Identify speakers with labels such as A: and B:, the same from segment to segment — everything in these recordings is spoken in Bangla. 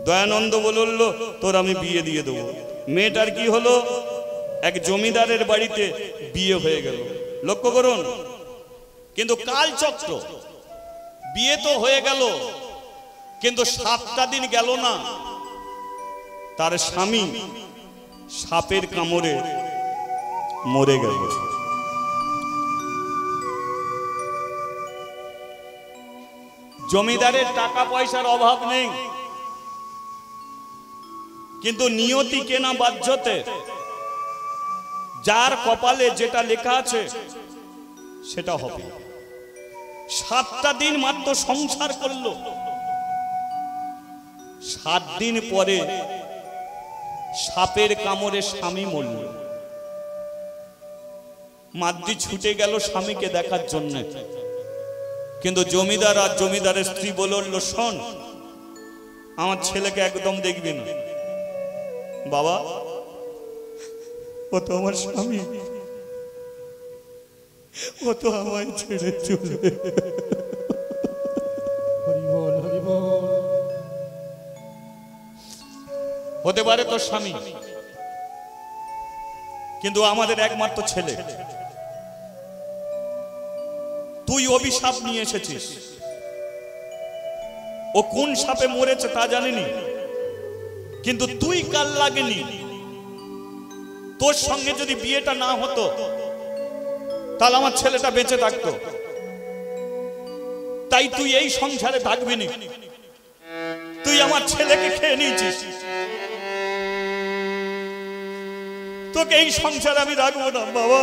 A: দয়ানন্দ বলল তোর আমি বিয়ে দিয়ে দেবো। মেয়েটার কি হলো, এক জমিদারের বাড়িতে বিয়ে হয়ে গেল। লক্ষ্য করুন, কিন্তু কালচক্র, বিয়ে তো হয়ে গেল, কিন্তু 7টা দিন গেল না, তার স্বামী সাপের কামড়ে মরে গেল। জমিদারের টাকা পয়সার অভাব নেই, কিন্তু নিয়তি কেনা বাধ্যতে, যার কপালে যেটা লেখা আছে সেটা হবে। 7টা দিন মাত্র সংসার করলো, 7 দিন পরে সাপের কামড়ে স্বামী মরল। মাদ্রি ছুটে গেল স্বামীকে দেখার জন্য, কিন্তু জমিদার আর জমিদারের স্ত্রী বলল, শোন, আমার ছেলেকে একদম দেখবি না। বাবা, ও তো আমার স্বামী, ও তো আমায় ছেড়ে চলে। হতে পারে তোর স্বামী, কিন্তু আমাদের একমাত্র ছেলে। তুই অভিশাপ নিয়ে এসেছিস। ও কোন সাপে মরেছে তা জানিনি, কিন্তু তুই কাল লাগেনি। তোর সঙ্গে যদি বিয়েটা না হতো তাহলে আমার ছেলেটা বেঁচে থাকতো। তাই তুই এই সংসারে থাকবি না, তুই আমার ছেলেকে খেয়ে নিয়েছিস। তোকে এই সংসারে আমি রাখবো না। বাবা,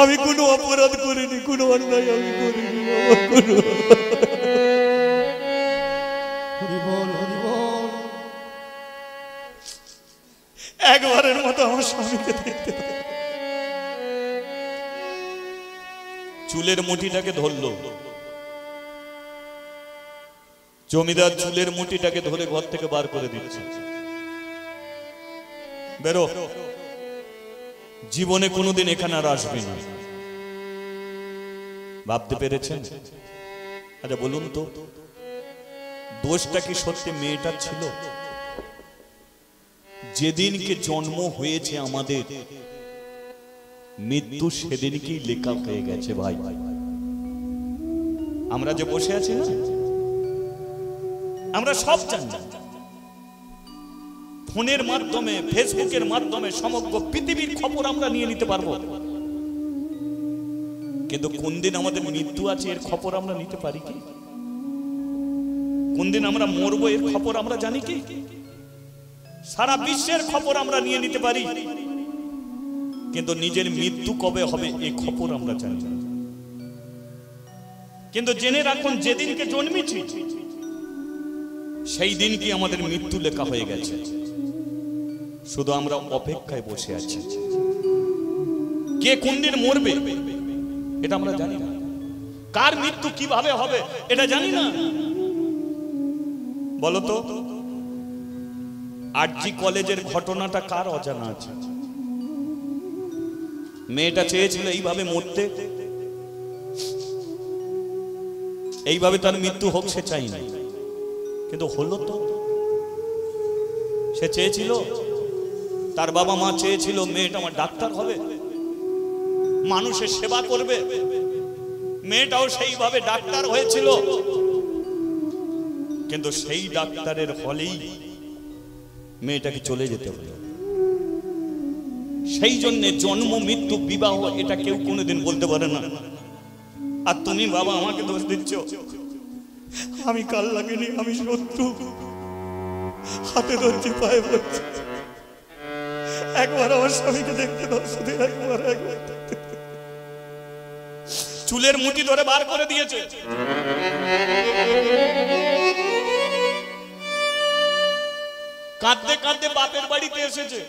A: আমি কোনো অপরাধ করিনি, কোনো অন্যায় আমি করিনি। বাবা, কোনো একবারের মতো আমার স্বামীকে দেখতে। চুলের মুঠিটাকে ধরলো জমিদার, চুলের মুঠিটাকে ধরে ঘর থেকে বার করে দিচ্ছে, বেরো, জীবনে কোনোদিন এখানে আর আসবি না। ভাবতে পেরেছেন? আচ্ছা বলুন তো, দোষটা কি সত্যি মেয়েটার ছিল? যেদিনকে জন্ম হয়েছে আমাদের, মৃত্যু সেদিনকেই লেখা হয়ে গেছে। ভাই, আমরা যে বসে আছি না, আমরা সব জানি। ফোনের মাধ্যমে, ফেসবুকের মাধ্যমে সমগ্র পৃথিবীর খবর আমরা নিয়ে নিতে পারবো, কিন্তু কোন দিন আমাদের মৃত্যু আছে এর খবর আমরা নিতে পারি কি? কোন দিন আমরা মরবো এর খবর আমরা জানি কি? সারা বিশ্বের খবর আমরা নিয়ে নিতে পারি, কিন্তু নিজের মৃত্যু কবে হবে এই খবর আমরা জানি না। কিন্তু জেনে রাখুন, যেদিনকে জন্মেছি সেই দিন কি আমাদের মৃত্যু লেখা হয়ে গেছে, শুধু আমরা অপেক্ষায় বসে আছি। কে কোন দিন মরবে এটা আমরা জানি না, কার মৃত্যু কিভাবে হবে এটা জানি না। বলতো, আরজি কলেজের ঘটনাটা কার অজানা আছে? মেয়েটা চেয়েছিল এইভাবে মরতে, এইভাবে তার মৃত্যু হোক সে চাইনি, কিন্তু হলো তো। সে চেয়েছিল, তার বাবা মা চেয়েছিল মেয়েটা আমার ডাক্তার হবে, মানুষের সেবা করবে। মেয়েটাও সেইভাবে ডাক্তার হয়েছিল, কিন্তু সেই ডাক্তারের হলেই মেয়েটাকে চলে যেতে হলো। সেই জন্য জন্ম, মৃত্যু, বিবাহ এটা কেউ কোনোদিন বলতে পারে না। আর তুমি বাবা আমাকে দোষ দিচ্ছ, আমি কাল লাগেনি, আমি শত্রু, হাতে ধরছি, পায়ে পড়ছি। একবার আমার স্বামীকে দেখতে দাও, শুধু একবার। চুলের মুঠি ধরে বার করে দিয়েছে। কাঁদতে কাঁদতে বাপের বাড়িতে এসেছে।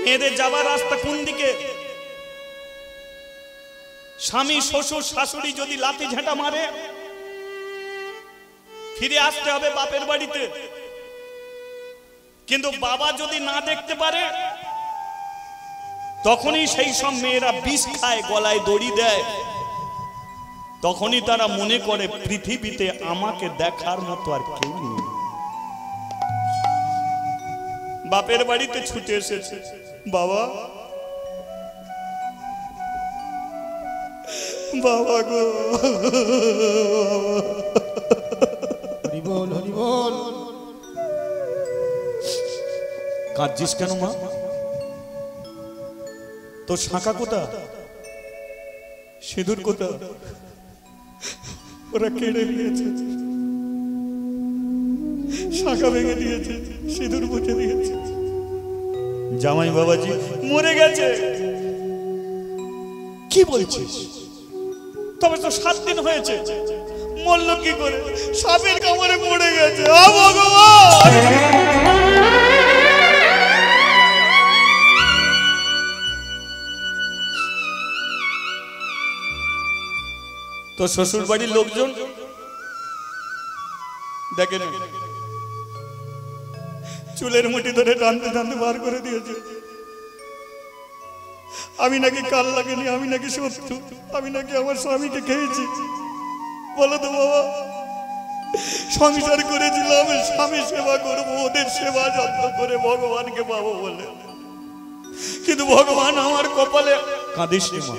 A: মেয়েদের যাবার রাস্তা কোন দিকে? স্বামী, শ্বশুর, শাশুড়ি যদি লাথি ঝাঁটা মারে, ফিরে আসতে হবে বাপের বাড়িতে। কিন্তু বাবা যদি না দেখতে পারে, তখনই সেই সব মেয়েরা বিষ খায়, গলায় দড়ি দেয়, তখনই তারা মনে করে পৃথিবীতে আমাকে দেখার মতো আর কেউ নেই। বাপের বাড়িতে ছুটে এসেছে, বাবা বাবা গো,
B: হরি বল হরি বল।
A: কাঁদছিস কেন মা? তোর শাঁখা কোথা, সিঁদুর কোথা? ওরা কেড়ে নিয়েছে, শাঁখা ভেঙে দিয়েছে, সিঁদুর মুছে দিয়েছে। জামাই বাবাজি মরে গেছে। কি বলছিস? তবে তো 7 দিন হয়েছে। মরল কি করে? সাপের কামড়ে মরে গেছে। ভগবান! তো শ্বশুর বাড়ির লোকজন দেখেন চুলের মুঠি ধরে টানতে টানতে বার করে দিয়েছে। আমি নাকি কাল লাগেনি, আমি নাকি শত্রু, আমি নাকি আমার স্বামীকে খেয়েছি। বলো তো বাবা, সংসার করেছিলাম স্বামী সেবা করবো, ওদের সেবা যত্ন করে ভগবানকে পাবো বলে, কিন্তু ভগবান আমার কপালে। কাঁদিস নি মা,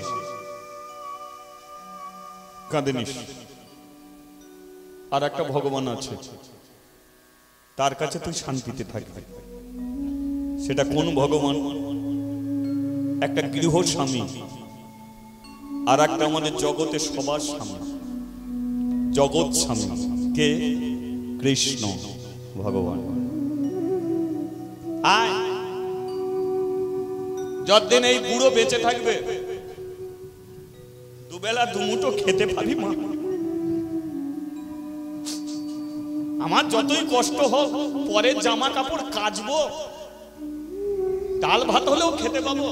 A: কাঁদিস। আর একটা ভগবান আছে, তার কাছে তুই শান্তিতে থাকবি। সেটা কোন ভগবান? একটা গৃহ স্বামী, আর একটা আমাদের জগতে সবার স্বামী, জগৎ স্বামী। কে? কৃষ্ণ ভগবান। আয়, যতদিন এই বুড়ো বেঁচে থাকবে, দুবেলা দুমুঠো খেতে পারি মা। আমার যতই কষ্ট হোক, পরে জামা কাপড় কাচবো, ডাল ভাত হলেও খেতে পাবো।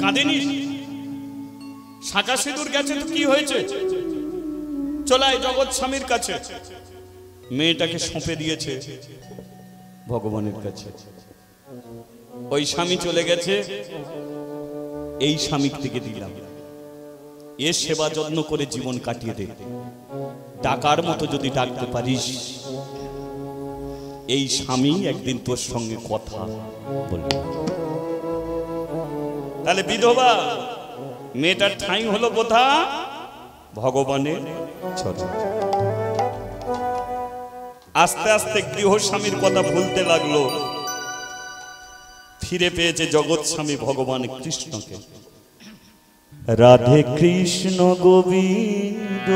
A: কাঁদিনি? শাঁখা সিঁদুর গেছে তো কি হয়েছে? চলাই জগৎ স্বামীর কাছে। মেয়েটাকে সঁপে দিয়েছে ভগবানের কাছে। ওই স্বামী চলে গেছে, এই স্বামীর থেকে দিলাম, এর সেবা যত্ন করে জীবন কাটিয়ে দে। ডাকার মতো যদি ডাকতে পারিস, এই স্বামী একদিন তোর সঙ্গে কথা বলবে। তাহলে বিধবা মেয়েটার ঠাঁই হলো কোথা? ভগবানের চরণ। আস্তে আস্তে গৃহ স্বামীর কথা ভুলতে লাগলো, ফিরে পেয়েছে জগৎ স্বামী ভগবান কৃষ্ণকে। রাধে কৃষ্ণ গোবিন্দ।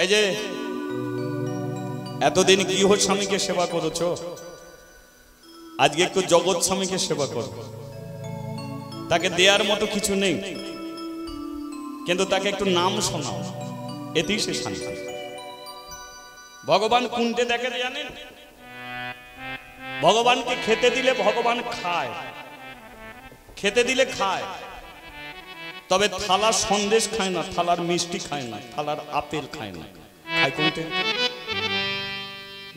A: এই যে এতদিন গৃহ স্বামীকে সেবা করেছো, আজকে একটু জগৎ স্বামীকে সেবা করো। তাকে দেয়ার মতো কিছু নেই, কিন্তু তাকে একটু নাম শোনাও, এতেই সে শান্তি। ভগবান কোনটে দেখে জানেন? ভগবানকে খেতে দিলে ভগবান খায়, খেতে দিলে খায়, তবে থালার সন্দেশ খায় না, থালার মিষ্টি খায় না, থালার আপেল খায় না। খায় কোনটে?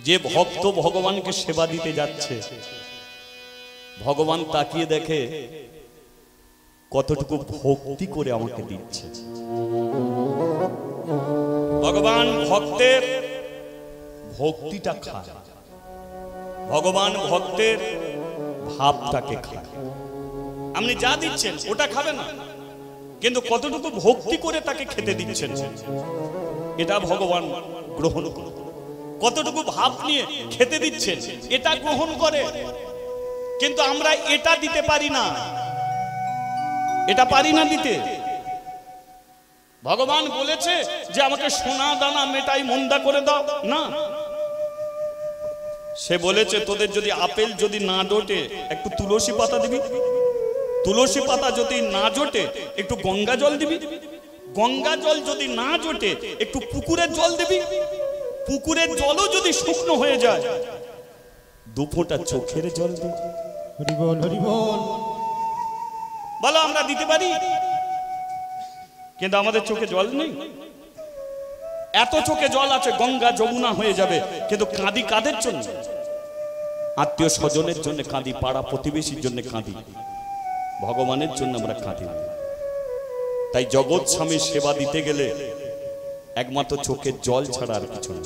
A: যে ভক্ত ভগবানকে সেবা দিতে যাচ্ছে, ভগবান তাকিয়ে দেখে কতটুকু ভক্তি করে আমাকে দিচ্ছে। ভগবান ভক্তের ভক্তিটা খায়, ভগবান ভক্তের ভাবটাকে খায়। আপনি যা দিচ্ছেন ওটা খাবে না, কিন্তু কতটুকু ভক্তি করে তাকে খেতে দিচ্ছেন এটা ভগবান গ্রহণ করে। কতটুকু ভাব নিয়ে খেতে দিচ্ছেন এটা গ্রহণ করে। কিন্তু আমরা এটা দিতে পারি না, এটা পারি না দিতে। ভগবান বলেছে যে আমাকে সোনা দানা মেটাই মন্দা করে দাও না, সে বলেছে তোদের যদি আপেল যদি না জোটে একটু তুলসী পাতা দিবি, তুলসী পাতা যদি না জোটে একটু গঙ্গা জল দিবি, গঙ্গা জল যদি না জোটে একটু পুকুরের জল দিবি, পুকুরের জলও যদি শুকনো হয়ে যায় 2 ফোঁটা চোখের জল দিবি।
B: হরি বল হরি বল।
A: বলো আমরা দিতে পারি, কিন্তু আমাদের চোখে জল নেই। এত চোখে জল আছে গঙ্গা যমুনা হয়ে যাবে, কিন্তু কাঁদি কাদের জন্য? আত্মীয় স্বজনের জন্য কাঁদি, পাড়া প্রতিবেশীর জন্য কাঁদি। ভগবানের জন্য আমরা কাঁদি না। তাই জগৎ স্বামীর সেবা দিতে গেলে একমাত্র চোখের জল ছাড়া আর কিছু না।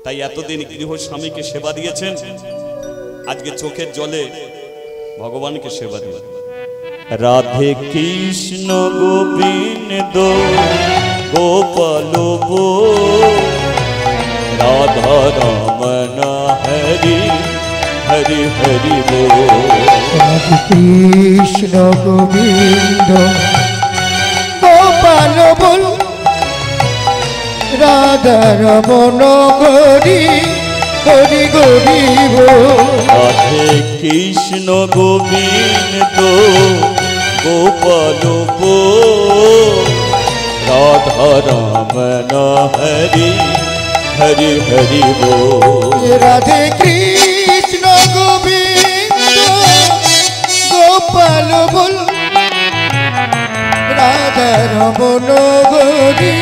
A: তাই এতদিন গৃহ স্বামীকে সেবা দিয়েছেন, আজকে চোখের জলে ভগবানকে সেবা দিয়ে। রাধে কৃষ্ণ গোবিন্দ গোপাল রাধা রমন হরি হরি হরি বল।
B: রাধে কৃষ্ণ গোবিন্দ গোপাল বল রাধা রমন হরি হরি হরি বল।
A: রাধে কৃষ্ণ গোবিন্দ গোপাল রাধা রমন হরি হরি হরি বল।
B: রাধে কৃষ্ণ গোবিন্দ গোপাল বল রাধা রমন হরি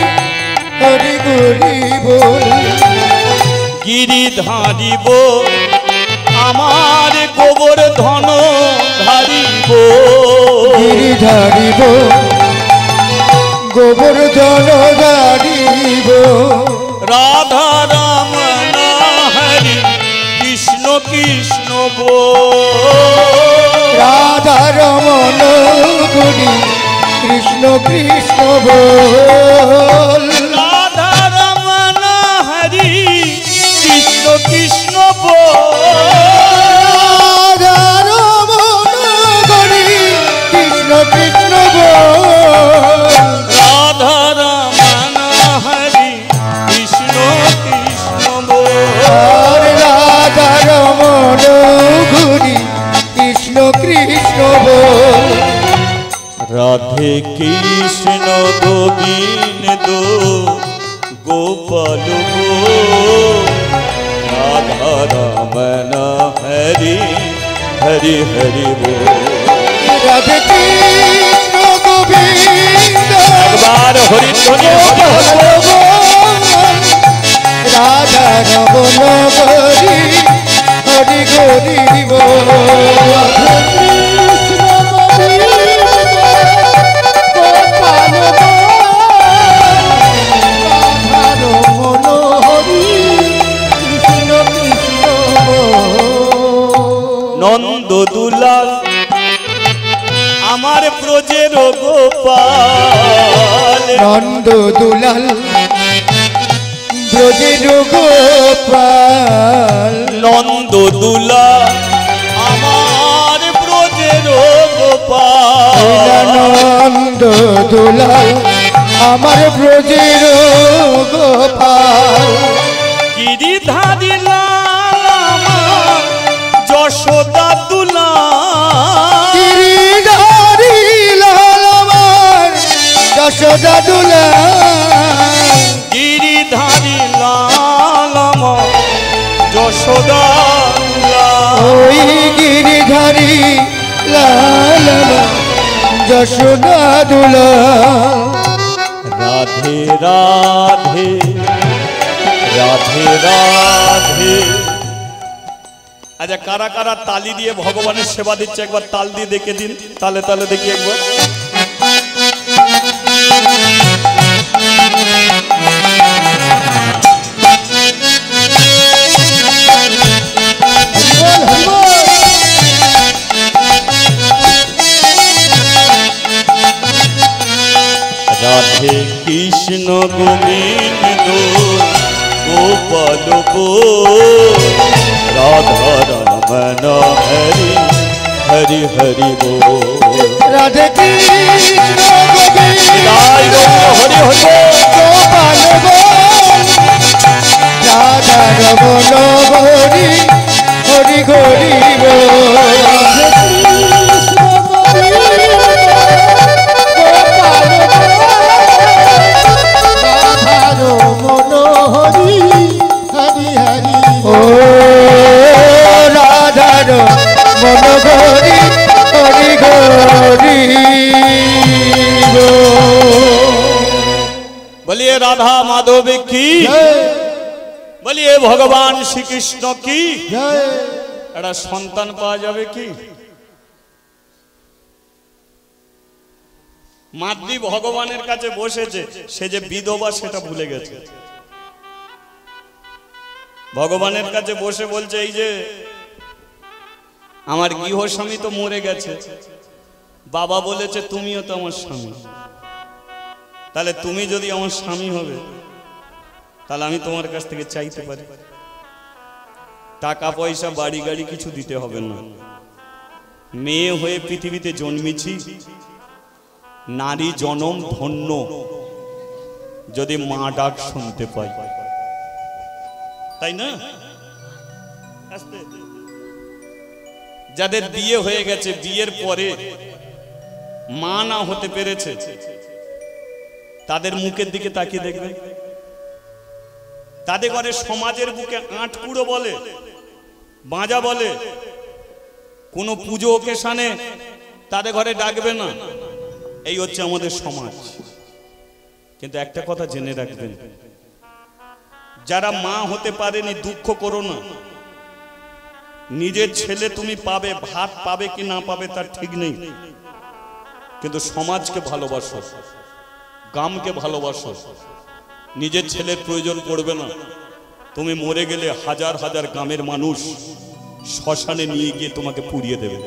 B: হরি হরি বল।
A: গিরিধারিব আমার গোবর ধন ধারিব,
B: গিরিধারিব গোবর্ধন ধারিব।
A: রাধা রমন হরি কৃষ্ণ কৃষ্ণ বল।
B: রাধা রমন হরি কৃষ্ণ কৃষ্ণ বল।
A: রাধা রমন হরি কৃষ্ণ কৃষ্ণ বল।
B: রাধা রমন হরি কৃষ্ণ কৃষ্ণ বল।
A: রাধা রমন হরি কৃষ্ণ কৃষ্ণ বল।
B: রাধা রমন হরি কৃষ্ণ কৃষ্ণ বল।
A: রাধে কৃষ্ণ গোবিন্দ গোপাল রাধা রমন হরি হরি হরি বল।
B: রাধে কৃষ্ণ গোবিন্দ
A: একবার হরি ধ্বনি
B: রাধা রমন হরি হরি হরি বল।
A: নন্দ দুলাল আমার ব্রজের গোপাল,
B: নন্দ দুলাল ব্রজের গোপাল।
A: নন্দ দুলাল আমার ব্রজের গোপাল।
B: নন্দ দুলাল আমার ব্রজের গোপাল।
A: গিরিধারী লাল আমার যশোদা দুলাল।
B: গিরিধারী লাল আমার যশোদা দুলাল।
A: গিরিধারী লাল আমার যশোদা দুলাল।
B: ওই গিরিধারী লাল আমার যশোদা দুলাল।
A: রাধে রাধে রাধে রাধে। আচ্ছা, কারা কারা তালি দিয়ে ভগবানের সেবা দিচ্ছে একবার তাল দিয়ে দেখে দিন, তালে তালে দেখি একবার। রাধে কৃষ্ণ গোবিন্দ গোপাল রাধা রমন হরি হরি হরি বল।
B: রাধে কৃষ্ণ গোবিন্দ
A: হরি হরি
B: গোপাল রাধা রমন হরি হরি হরি বল। ও রাধার মন গরি হরি গরি।
A: বলিয়ে রাধা মাধব কি, বলিয়ে ভগবান শ্রীকৃষ্ণ কি। একটা সন্তান পাওয়া যাবে কি? মাতৃ ভগবানের কাছে বসেছে, সে যে বিধবা সেটা ভুলে গেছে। ভগবানের কাছে বসে বলছে, এই যে আমার গৃহস্বামী তো মরে গেছে, বাবা বলেছে তুমিও তো আমার স্বামী, তাহলে তুমি যদি আমার স্বামী হবে তাহলে আমি তোমার কাছ থেকে চাইতে পারি। টাকা পয়সা বাড়ি গাড়ি কিছু দিতে হবে না, মেয়ে হয়ে পৃথিবীতে জন্মেছি, নারী জনম ধন্য যদি মা ডাক শুনতে পাই, তাই না? যাদের বিয়ে হয়ে গেছে, বিয়ের পরে মা না হতে পেরেছে, তাদের মুখের দিকে তাকিয়ে দেখবে, তাদের ঘরে সমাজের বুকে আটকুড়ো বলে, বাঁজা বলে, কোনো পুজো ওকেশনে তাদের ঘরে ডাকবে না। এই হচ্ছে আমাদের সমাজ। কিন্তু একটা কথা জেনে রাখবেন, যারা মা হতে পারেনি দুঃখ করো না। নিজের ছেলে তুমি পাবে, ভাত পাবে কি না পাবে তার ঠিক নেই, কিন্তু সমাজকে ভালোবাসো, গ্রামকে ভালোবাসো। নিজের ছেলের প্রয়োজন পড়বে না, তুমি মরে গেলে হাজার হাজার গ্রামের মানুষ শ্মশানে নিয়ে গিয়ে তোমাকে পুড়িয়ে দেবে।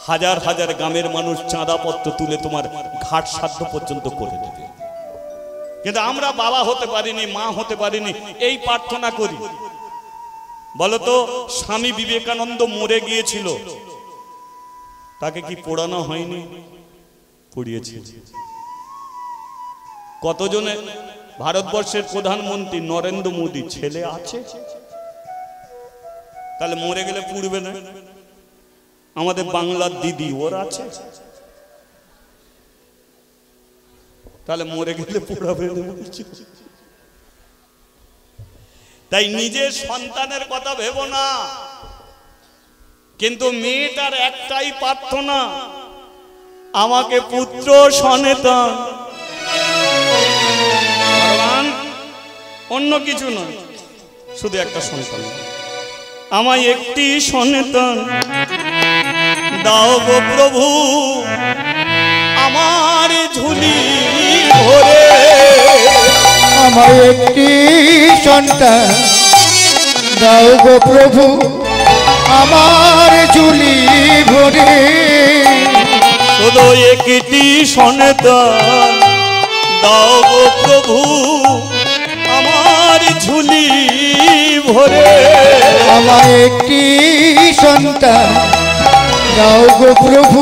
A: হাজার হাজার গ্রামের মানুষ চাঁদাপত্র তুলে তোমার ঘাট শ্রাদ্ধ পর্যন্ত করে দেবে। কিন্তু আমরা বাবা হতে পারিনি, মা হতে পারিনি, এই প্রার্থনা করি। বলতো, স্বামী বিবেকানন্দ মরে গিয়েছিল, তাকে কি পোড়ানো হয়নি? পুড়িয়েছে। কতজনে ভারতবর্ষের প্রধানমন্ত্রী নরেন্দ্র মোদী ছেলে আছে, তাহলে মরে গেলে পুড়বে না? আমাদের বাংলার দিদি ওর আছে, তাহলে মরে গেলে পুড়াবে না? তাই নিজের সন্তানের কথা ভেবো না। কিন্তু মেয়েটার একটাই প্রার্থনা, আমাকে পুত্র সন্তান, অন্য কিছু নয়, শুধু একটা সন্তান। আমায় একটি সন্তান দাও গো প্রভু, আমার ঝুলি ভরে।
B: আমায় একটি সন্তান দাও গো প্রভু, আমার ঝুলি ভরে।
A: শুধু একটি সন্তান দাও গো প্রভু, আমার ঝুলি ভরে।
B: আমায় একটি সন্তান দাও গো প্রভু,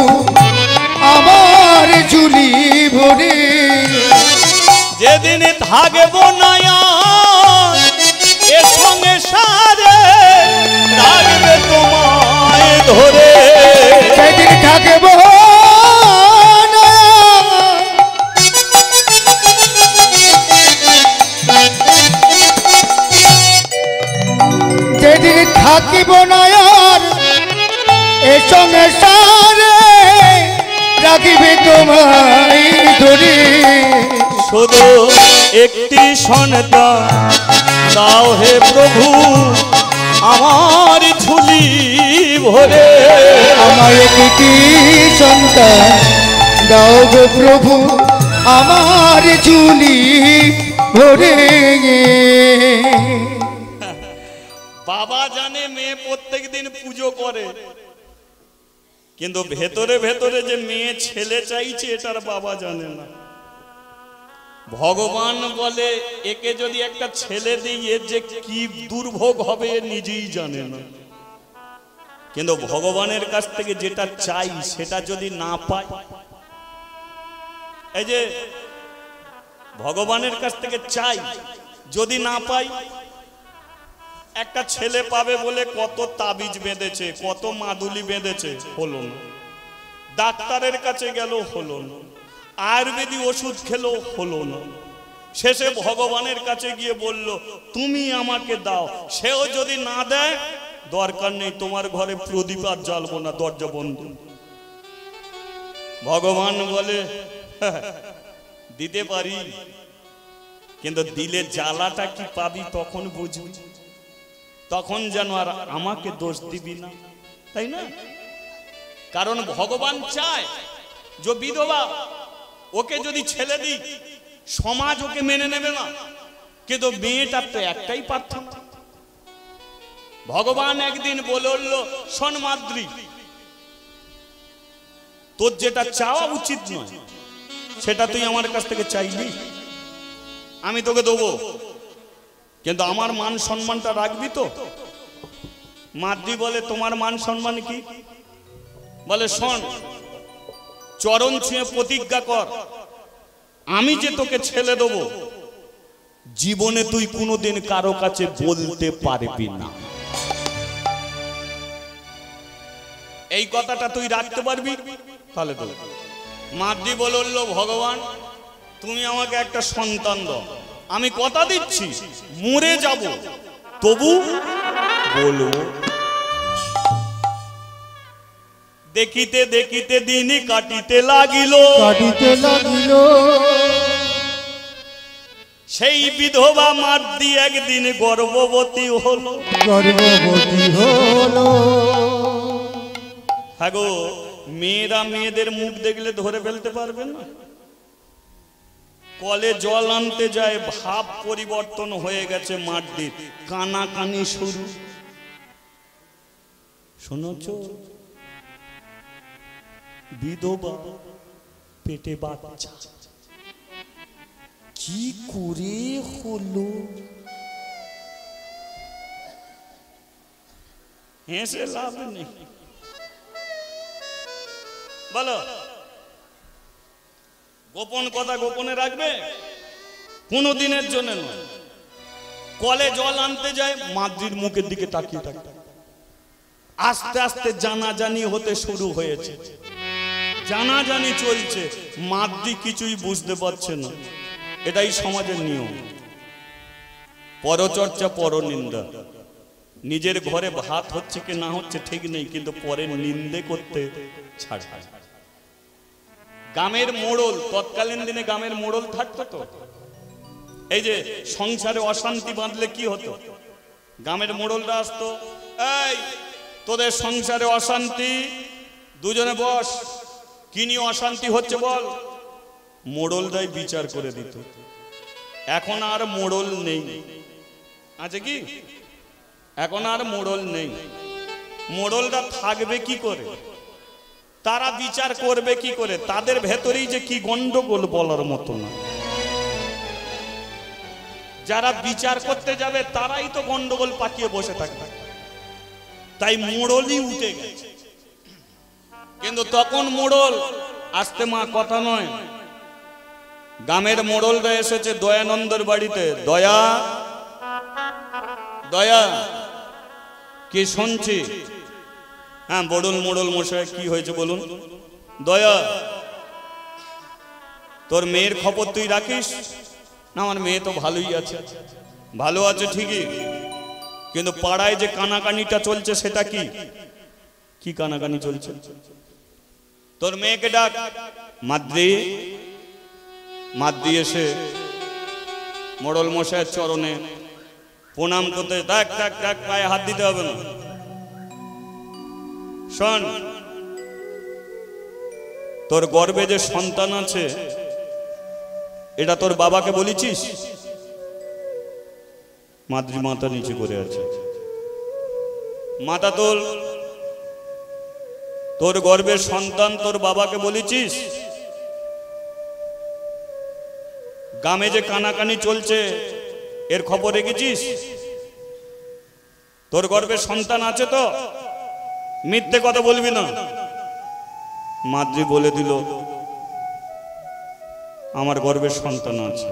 B: আমার ঝুলি ভরে।
A: যেদিন থাকবো না এ সঙ্গে সারে, রাখবে তোমায় ধরে।
B: সেদিন থাকবো না, যেদিন থাকিব না আর এ সঙ্গে সারে, রাখিবে তোমায় ধরে।
A: শুধু একটি সন্তান দাও হে প্রভু, আমার ঝুলি ভরে।
B: আমার একটি সন্তান দাও গো প্রভু, আমার ঝুলি ভরে।
A: বাবা জানে মেয়ে প্রত্যেক দিন পুজো করে, কিন্তু ভেতরে ভেতরে যে মেয়ে ছেলে চাইছে এটার বাবা জানে না। ভগবান বলে, একে যদি একটা ছেলে দিই এর যে কি দুর্ভোগ হবে এ নিজেই জানে না। কিন্তু ভগবানের কাছ থেকে যেটা চাই সেটা যদি না পাই, এই যে ভগবানের কাছ থেকে চাই যদি না পাই, একটা ছেলে পাবে বলে কত তাবিজ বেঁধেছে, কত মাদুলি বেঁধেছে, হলো না। ডাক্তারের কাছে গেল, হলো না। আয়ুর্বেদিক ওষুধ খেলো, হলো না। শেষে ভগবানের কাছে গিয়ে বলল, তুমি আমাকে দাও। সেও যদি না দেয়, দরকার নেই, তোমার ঘরে প্রদীপ আর জ্বালবো না, দরজা বন্ধ। ভগবান বলে, দিতে পারি, কিন্তু দিলে জ্বালাটা কি পাবি তখন বুঝবি, তখন যেন আর আমাকে দোষ দিবি না, তাই না? কারণ ভগবান চায় যে বিধবা ওকে যদি ছেলে দিই সমাজ ওকে মেনে নেবে না, কিন্তু মেয়েটার তো একটাই প্রার্থনা। ভগবান একদিন বলে উঠল, শোন মাদ্রি, তোর যেটা চাওয়া উচিত নয় সেটা তুই আমার কাছ থেকে চাইলি, আমি তোকে দেবো, কিন্তু আমার মান সম্মানটা রাখবি তো? মাদ্রি বলে, তোমার মান সম্মান কি? বলে, শোন, চরণ ছুঁয়ে প্রতিজ্ঞা কর, আমি যে তোকে ছেলে দেবো জীবনে তুই কোনোদিন কারো কাছে বলতে পারবি না। এই কথাটা তুই রাখতে পারবি? তাহলে তো। মাদ্রি বলল, ভগবান তুমি আমাকে একটা সন্তান দাও, আমি কথা দিচ্ছি মরে যাব তবু বলবো। দেখিতে দেখিতে দিন কাটিতে লাগিল, সেই বিধবা মাদ্রি একদিন গর্ভবতী হলো। হ্যাঁ গো, মেয়েরা মেয়েদের মুখ দেখলে ধরে ফেলতে পারবে না। কলে জল আনতে যায়, ভাব পরিবর্তন হয়ে গেছে মাদ্রির, কানাকানি শুরু। শুনেছ? বিধবা, পেটে বাচ্চা, কি করে হলো? হেসে লাভ নেই, বলো। গোপন কথা গোপনে রাখবে, কোনো দিনের জন্য নয়। কলে জল আনতে যায়, মাদ্রির মুখের দিকে তাকিয়ে থাকে। আস্তে আস্তে জানাজানি হতে শুরু হয়েছে, জানাজানি চলছে, মাদ্রি কিছুই বুঝতে পারছে না। এটাই সমাজের নিয়ম, পরচর্চা পরনিন্দা। নিজের ঘরে ভাত হচ্ছে কি না হচ্ছে ঠিক নেই, কিন্তু পরের নিন্দে করতে ছাড়। গ্রামের মোড়ল, তৎকালীন দিনে গ্রামের মোড়ল থাকতো তো, এই যে সংসারে অশান্তি বাঁধলে কি হতো, গ্রামের মোড়লরা আসতো, এই তোদের সংসারে অশান্তি, দুজনে বস, কি নিয়ে অশান্তি হচ্ছে বল। মোড়লরাই বিচার করে দিত। এখন আর মোড়ল নেই, আছে কি? এখন আর মোড়ল নেই। মোড়লরা থাকবে কি করে, তারা বিচার করবে কি করে? তাদের ভেতরেই যে কি গন্ডগোল বলার মতো না। যারা বিচার করতে যাবে তারাই তো গন্ডগোল পাকিয়ে বসে থাকবে, তাই মোড়লই উঠে গেছে। কিন্তু তখন মোড়ল আসতে, মা কথা নয়, গ্রামের মোড়লরা এসেছে দয়ানন্দের বাড়িতে। দয়া, দয়া, কি শুনছি? হ্যাঁ বলুন মোড়ল মশাই, কি হয়েছে বলুন। দয়া, তোর মেয়ের খবর তুই রাখিস না? আমার মেয়ে তো ভালোই আছে। ভালো আছে ঠিকই, কিন্তু পাড়ায় যে কানাকানিটা চলছে সেটা কি? কি কানাকানি চলছে? তোর মেয়েকে ডাক। মাদ্রি, মাদ্রি এসে মোড়ল মশাইয়ের চরণে প্রণাম করতে, ডাক ডাক ডাক, পায়ে হাত দিতে হবে না। শোন, তোর গর্ভে যে সন্তান আছে এটা তোর বাবাকে বলেছিস? মাদ্রি মাথা নিচে করে আছে। মাথা তোল, তোর গর্ভের সন্তান তোর বাবাকে বলেছিস? গ্রামে যে কানাকানি চলছে এর খবর রেখেছিস? তোর গর্ভের সন্তান আছে তো? মিথ্যে কথা বলবি না। মাদ্রি বলে দিল, আমার গর্ভের সন্তান আছে।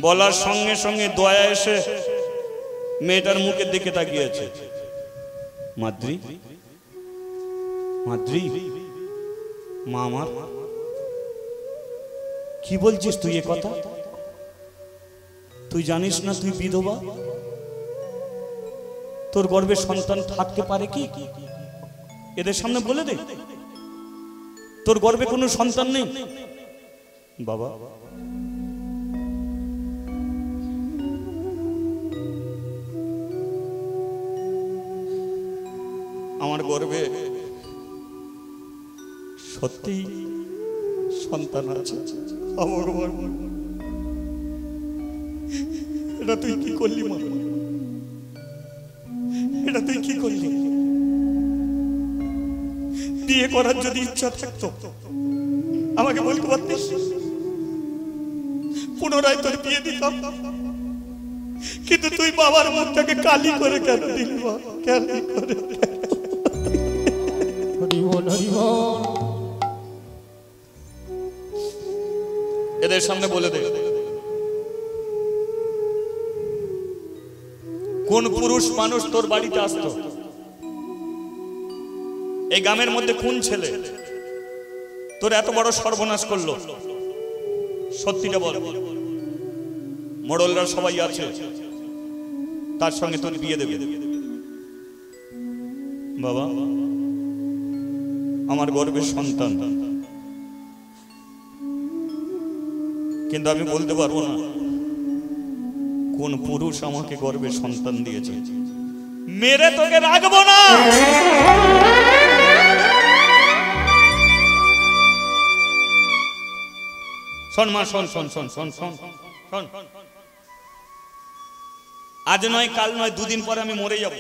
A: বলার সঙ্গে সঙ্গে দয়া এসে মেয়েটার মুখের দিকে তাকিয়েছে। মাদ্রি, মাদ্রি, মা আমার, কি বলছিস তুই এ কথা? তুই জানিস না তুই বিধবা? তোর গর্ভে সন্তান থাকতে পারে কি? এদের সামনে বলে দে তোর গর্ভে কোনো সন্তান নেই। বাবা, আমার গর্ভে সত্যি সন্তান আছে। ভগবান, এটা তুই কি করলি মা? এটা তুই কি করলি? বিয়ে করার যদি ইচ্ছা থাকতো আমাকে বলতে পারতিস, পুনরায় তোর বিয়ে দিতাম। কিন্তু তুই বাবার মুখটাকে কালি করে কেন দিলি? কালি করে। এদের সামনে বলে দে, কোন পুরুষ মানুষ তোর বাড়িতে আসতো? এই গ্রামের মধ্যে কোন ছেলে তোর এত বড় সর্বনাশ করলো? সত্যিটা বল। মোড়লরা সবাই আছে, তার সঙ্গে তোর বিয়ে দেবে। বাবা, আমার গর্বের সন্তান, কিন্তু আমি বলতে পারবো না কোন পুরুষ আমাকে গর্বের সন্তান দিয়েছে। মেরে তোকে রাখবো না। শোন মা, শোন শোন শোন শোন শোন শোন, আজ নয় কাল নয়, দুদিন পরে আমি মরে যাব।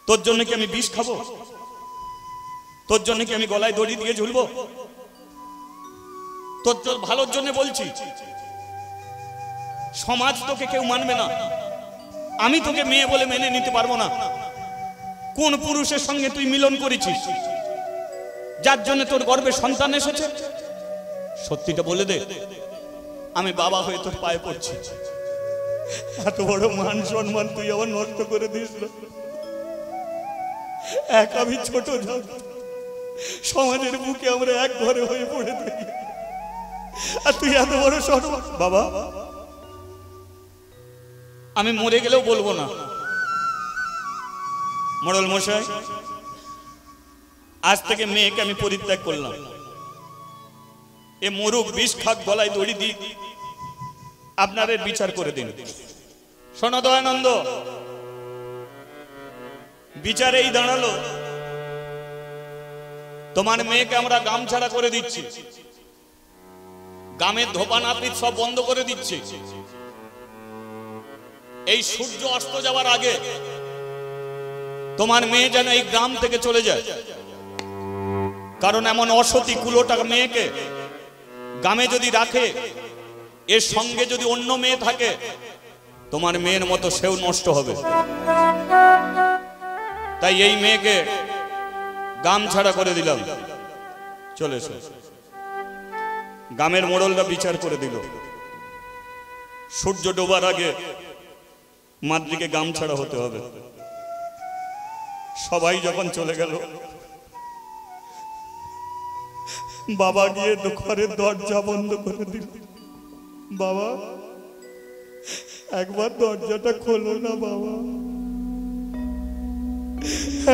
A: তোর জন্য কি আমি বিষ খাবো? তোর জন্য কি আমি গলায় দড়ি দিয়ে ঝুলবো? তোর ভালোর জন্য বলছি। সমাজ তোকে কেউ মানবে না, আমি তোকে মেয়ে বলে মেনে নিতে পারবো না। কোন পুরুষের সঙ্গে তুই মিলন করেছিস যার জন্য তোর গর্ভে সন্তান এসেছে? সত্যিটা বলে দে। আমি বাবা হয়ে তোর পায়ে পড়ছি। এত বড় মান সম্মান তুই আবার নষ্ট করে দিস না। এক আমি ছোট জাত, সমাজের বুকে আমরা এক ঘরে হয়ে পড়ে থাকি, আর তুই এত বড় সম্মান। বাবা, আমি মরে গেলেও বলবো না। মোড়ল মশাই, আজ থেকে মেয়েকে আমি পরিত্যাগ করলাম। এ মরুক, বিষ খাক, গলায় দড়ি দিক, আপনারা বিচার করে দিন। শোনো দয়ানন্দ, বিচারে এই দাঁড়ালো, তোমার মেয়েকে আমরা গাম ছাড়া করে দিচ্ছি, গ্রামের ধোপা নাপিত সব বন্ধ করে দিচ্ছি। এই সূর্য অস্ত যাওয়ার আগে তোমার মেয়ে যেন এই গ্রাম থেকে চলে যায়। কারণ এমন অসতী কুলোটা মেয়েকে গ্রামে যদি রাখে, এর সঙ্গে যদি অন্য মেয়ে থাকে, তোমার মেয়ের মতো সেও নষ্ট হবে। তাই এই মেয়েকে গ্রাম ছাড়া করে দিলাম। চলে এসো। গ্রামের মোড়লরা বিচার করে দিল, সূর্য ডোবার আগে মাদ্রিকে গ্রাম ছাড়া হতে হবে। সবাই যখন চলে গেল, বাবা গিয়ে ঘরের দরজা বন্ধ করে দিল। বাবা, একবার দরজাটা খোলো না বাবা,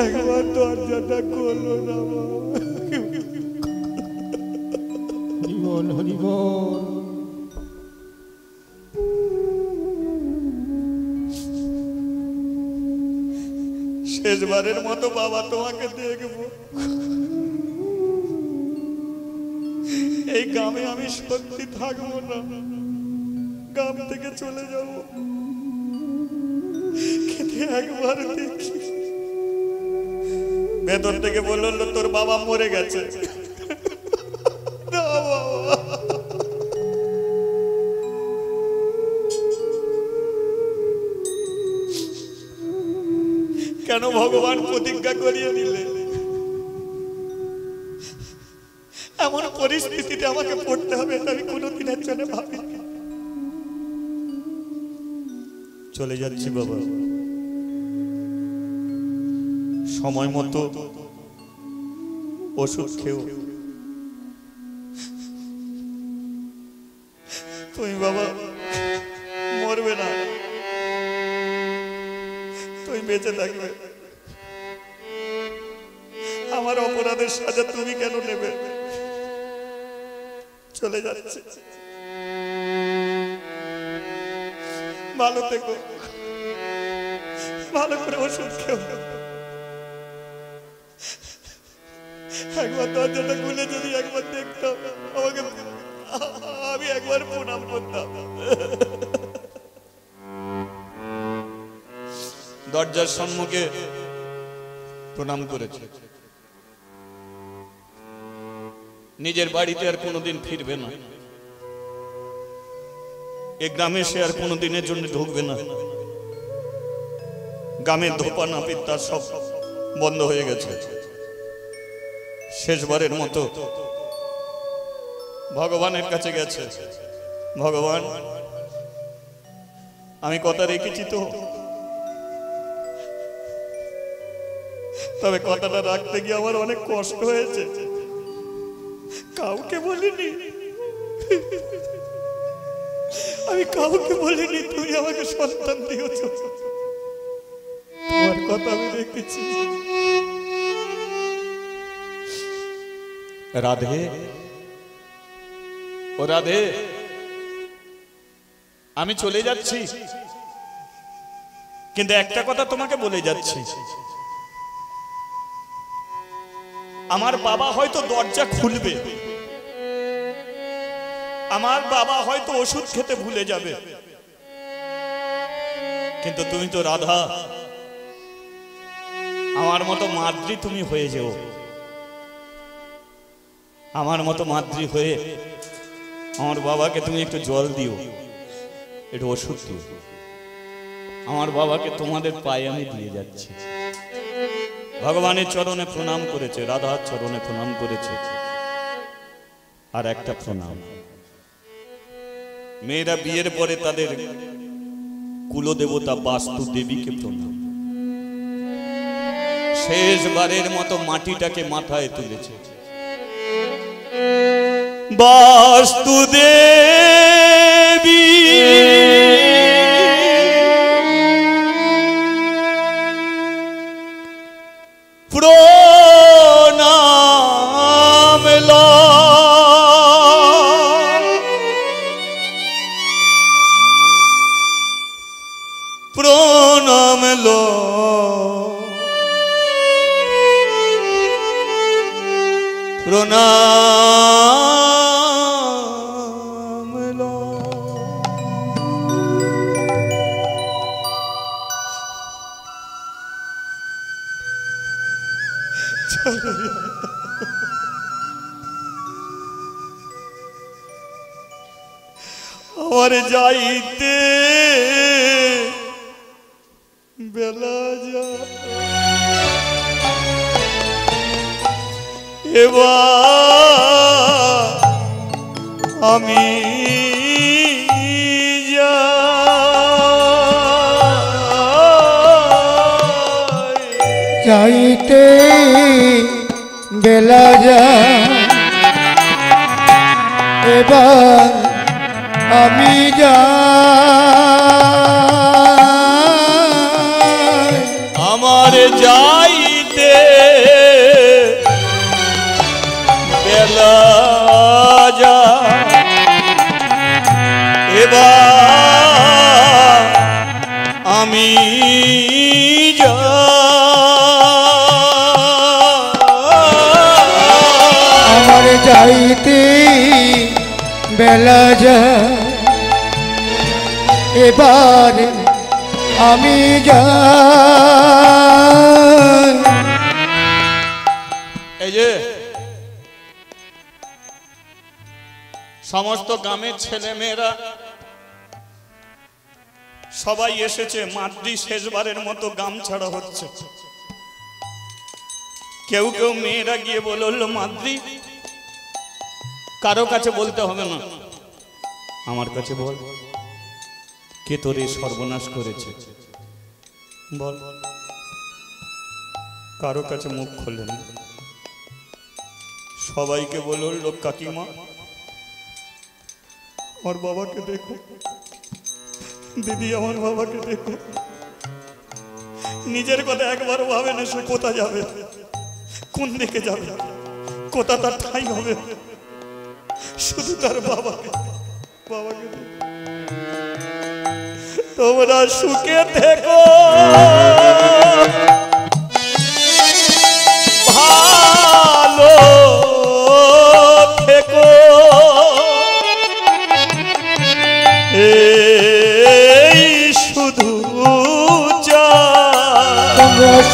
A: একবার দরজাটা খোলো না বাবা।
B: হরিবল হরিবল।
A: শেষবারের মতো বাবা তোমাকে দেখবো। এই গ্রামে আমি সত্যি থাকবো না, গ্রাম থেকে চলে যাব। কিন্তু একবার দেখি। ভেতর থেকে বললো তোর বাবা মরে গেছে। না বাবা, কেন ভগবান প্রতিজ্ঞা করিয়ে দিলে? এমন পরিস্থিতিতে আমাকে পড়তে হবে আমি কোনোদিনের জন্য ভাবি। চলে যাচ্ছি বাবা, সময় মতো ওষুধ খেও। তুমি বাবা মরবে না, তুমি বেঁচে থাকবে। আমার অপরাধের সাজা তুমি কেন নেবে? চলে যাচ্ছে, ভালো থেকো, ভালো করে ওষুধ খেও। একবার দরজাটা খুলে যদি একবার দেখতাম আমাকে, আমি একবার প্রণাম করতাম। দরজার সম্মুখে প্রণাম করেছে। নিজের বাড়িতে আর কোনোদিন ফিরবে না, এ গ্রামে সে আর কোনোদিনের জন্য ঢুকবে না। গ্রামের ধোপা নাপিত তার সব বন্ধ হয়ে গেছে। শেষবারের মতো ভগবানের কাছে গেছে, ভগবান আমি কথা রেখেছি তো, তবে কথাটা রাখতে গিয়ে আমার অনেক কষ্ট হয়েছে, কাউকে বলিনি, আমি কাউকে বলিনি তুমি আমাকে সন্তান দিয়েছ, তোমার কথা আমি রেখেছি। রাধে, ও রাধে, আমি চলে যাচ্ছি, কিন্তু একটা কথা তোমাকে বলে যাচ্ছি, আমার বাবা হয়তো দরজা খুলবে, আমার বাবা হয়তো ওষুধ খেতে ভুলে যাবে, কিন্তু তুমি তো রাধা, আমার মতো মাদ্রি তুমি হয়ে যেও, আমার মতো মাদ্রি হয়ে আমার বাবাকে তুমি একটু জল দিও, একটু ওষুধ দিও, আমার বাবাকে তোমাদের পায়ে আমি দিয়ে যাচ্ছি। ভগবানের চরণে প্রণাম করেছে, রাধার চরণে প্রণাম করেছে, আর একটা প্রণাম মেয়েরা বিয়ের পরে তাদের কুলদেবতা বাস্তু দেবীকে প্রণাম। শেষবারের মতো মাটিটাকে মাথায় তুলেছে, বাস্তু দেবী প্রণাম লো, প্রণাম লো, প্রণাম লো। আমার যাইতে বেলা যা, এবার আমি
B: যাইতে বেলা যা, এবার আমি যাই,
A: আমার যাইতে বেলা যা, এবার আমি
B: আমার যাইতে বেলা যা, এবার আমি যাই।
A: এই যে সমস্ত গ্রামের ছেলে মেয়েরা সবাই এসেছে, মাদ্রি শেষবারের মতো গাম ছাড়া হচ্ছে। কেউ কেউ মেয়েরা গিয়ে বলল, মাদ্রি কারো কাছে বলতে হবে না, আমার কাছে বল, কে তোর এই সর্বনাশ করেছে বল। কারো কাছে মুখ খোলেন, সবাইকে বলল, কাকিমা আমার বাবাকে দেখো, দিদি আমার বাবাকে দেখো। নিজের কথা একবার ভাবে না, সে কোথা যাবে, কোন দিকে যাবে, কোথা তার ঠাই হবে, শুধু তার বাবাকে, বাবাকে দেখো। তোমরা সুখে থেকো, ভালো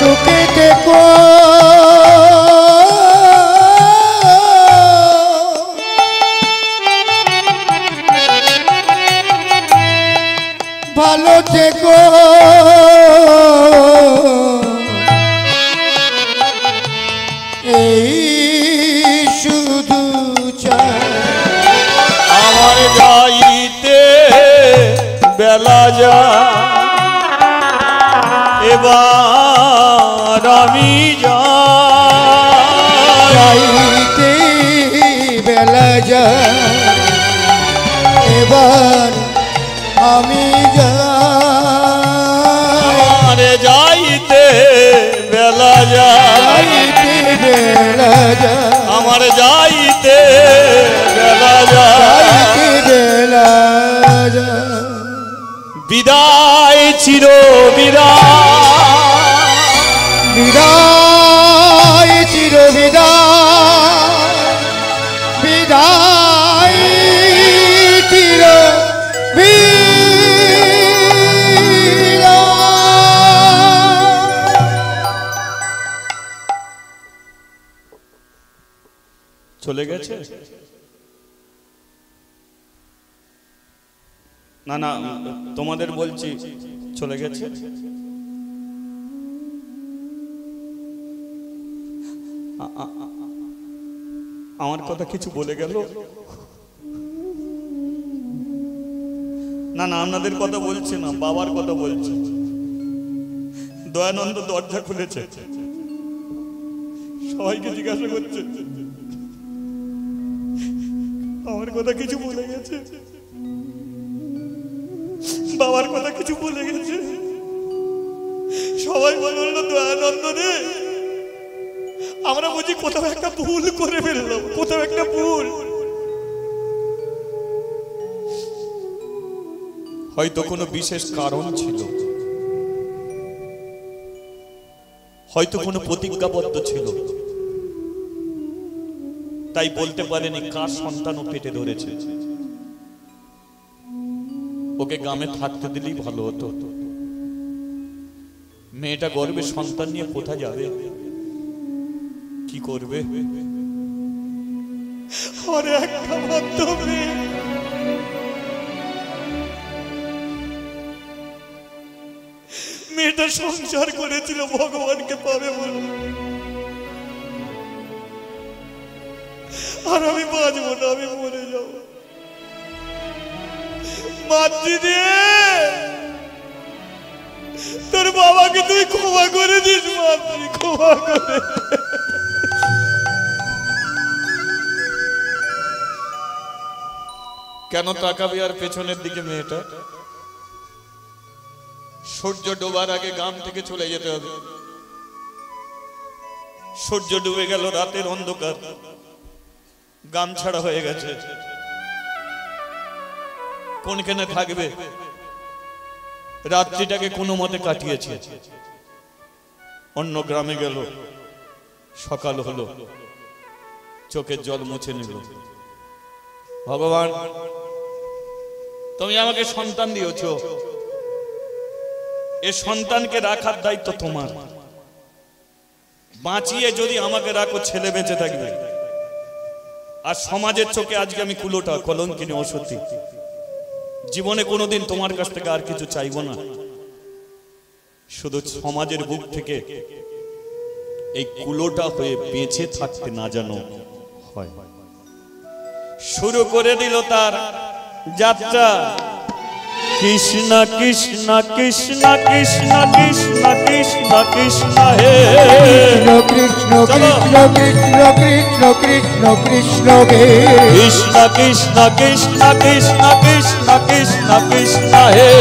B: সুখে থেকো ভালো থেকো এই শুধু চাই
A: আমার যাইতে বেলা যা এবার আমি
B: যাইতে বেলা যা এবার আমি
A: আমার যাইতে বেলা যা
B: যাইতে বেলা যা
A: আমার যাইতে বেলা যা
B: যাইতে বেলা যা
A: বিদায় চির বিদায়
B: বিদায় চির বিদায় বিদায় চির
A: চলে গেছে না না তোমাদের বলছি চলে গেছে আমার কথা কিছু বলে গেল না না আপনাদের কথা বলছে না বাবার কথা বলছে দয়ানন্দ দরজা খুলেছে সবাইকে জিজ্ঞাসা করছে আমার কথা কিছু বলে গেছে বাবার কথা কিছু বলে গেছে সবাই বলল দয়ানন্দ রে আমরা বুঝি কোথাও একটা ভুল করে ফেললাম কোথাও একটা ভুল হয়তো কোনো বিশেষ কারণ ছিল হয়তো কোনো প্রতিজ্ঞাবদ্ধ ছিল তাই বলতে পারেনি কার সন্তানও পেটে ধরেছে ওকে গ্রামে থাকতে দিলেই ভালো হতো মেয়েটা গর্বে সন্তান নিয়ে কোথায় যাবে কি করবে আর একটা মাত্র মেয়ে মেয়েটা সংসার করেছিল ভগবানকে পাবে বলে আর আমি বাঁচবো না আমি মরে যাব মাতৃ তোর বাবাকে তুই ক্ষমা করে দিস মাতৃ ক্ষমা করে কেন তাকাবি আর পেছনের দিকে মেয়েটা সূর্য ডোবার আগে গ্রাম থেকে চলে যেতে হবে সূর্য ডুবে গেল রাতের অন্ধকার গ্রাম ছাড়া হয়ে গেছে কোনখানে থাকবে রাত্রিটাকে কোনো মতে কাটিয়েছে অন্য গ্রামে গেল সকাল হলো চোখের জল মুছে নিল ভগবান তুমি আমাকে সন্তান দিয়েছো এ সন্তানকে রাখার দায়িত্ব তোমার বাঁচিয়ে যদি আমাকে রাখো ছেলে বেঁচে থাকবে আর সমাজের চোখে আজকে আমি কুলোটা কলঙ্কিনী অসতী জীবনে কোনোদিন তোমার কাছ থেকে আর কিছু চাইবো না শুধু সমাজের বুক থেকে এই কুলোটা হয়ে বেঁচে থাকতে না জানো হয় শুরু করে দিল তার যাত্রা কৃষ্ণ কৃষ্ণ কৃষ্ণ কৃষ্ণ কৃষ্ণ কৃষ্ণ কৃষ্ণ হে
B: কৃষ্ণ কৃষ্ণ কৃষ্ণ কৃষ্ণ কৃষ্ণ কৃষ্ণ হে
A: কৃষ্ণ কৃষ্ণ কৃষ্ণ কৃষ্ণ কৃষ্ণ কৃষ্ণ কৃষ্ণ হে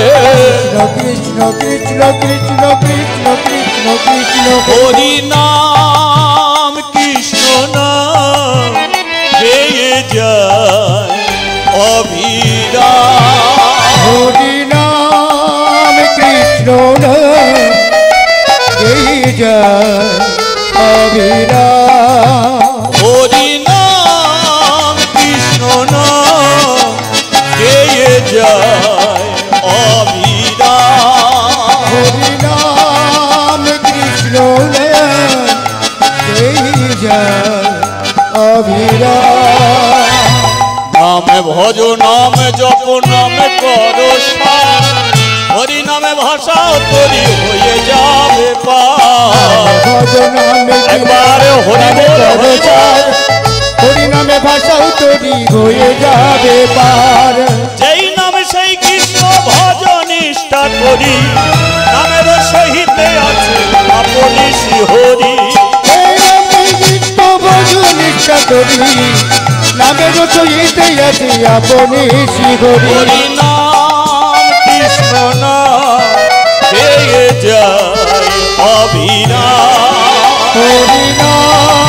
B: কৃষ্ণ কৃষ্ণ কৃষ্ণ কৃষ্ণ কৃষ্ণ কৃষ্ণ
A: হরি নাম কৃষ্ণ নাম গেয়ে যায় অভিরাম
B: হরি নাম কৃষ্ণ নাম গেয়ে যায় অভিরাম
A: হরি নাম কৃষ্ণ নাম গেয়ে যায় অভিরাম
B: হরি নাম কৃষ্ণ অবিরাম।
A: নামে ভজ নামে জপ নামে করো সার, হরি নামে ভাষা তরি হয়ে যাবে পার।
B: ভজ নামে
A: একবার হরি বল হরি বল,
B: হরি নামে ভাষাও তরি হয়ে যাবে পার।
A: যেই নামে সেই কৃষ্ণ ভজ নিষ্ঠা করি, নামের সহিতে আছে আপনি শ্রীহরি।
B: এই নামে কৃষ্ণ ভজ নিষ্ঠা করি, নামের সহিতে আছে আপনি শ্রীহরি।
A: হরি নাম কৃষ্ণ নাম পেয়ে যায় অবিরাম।
B: হরি নাম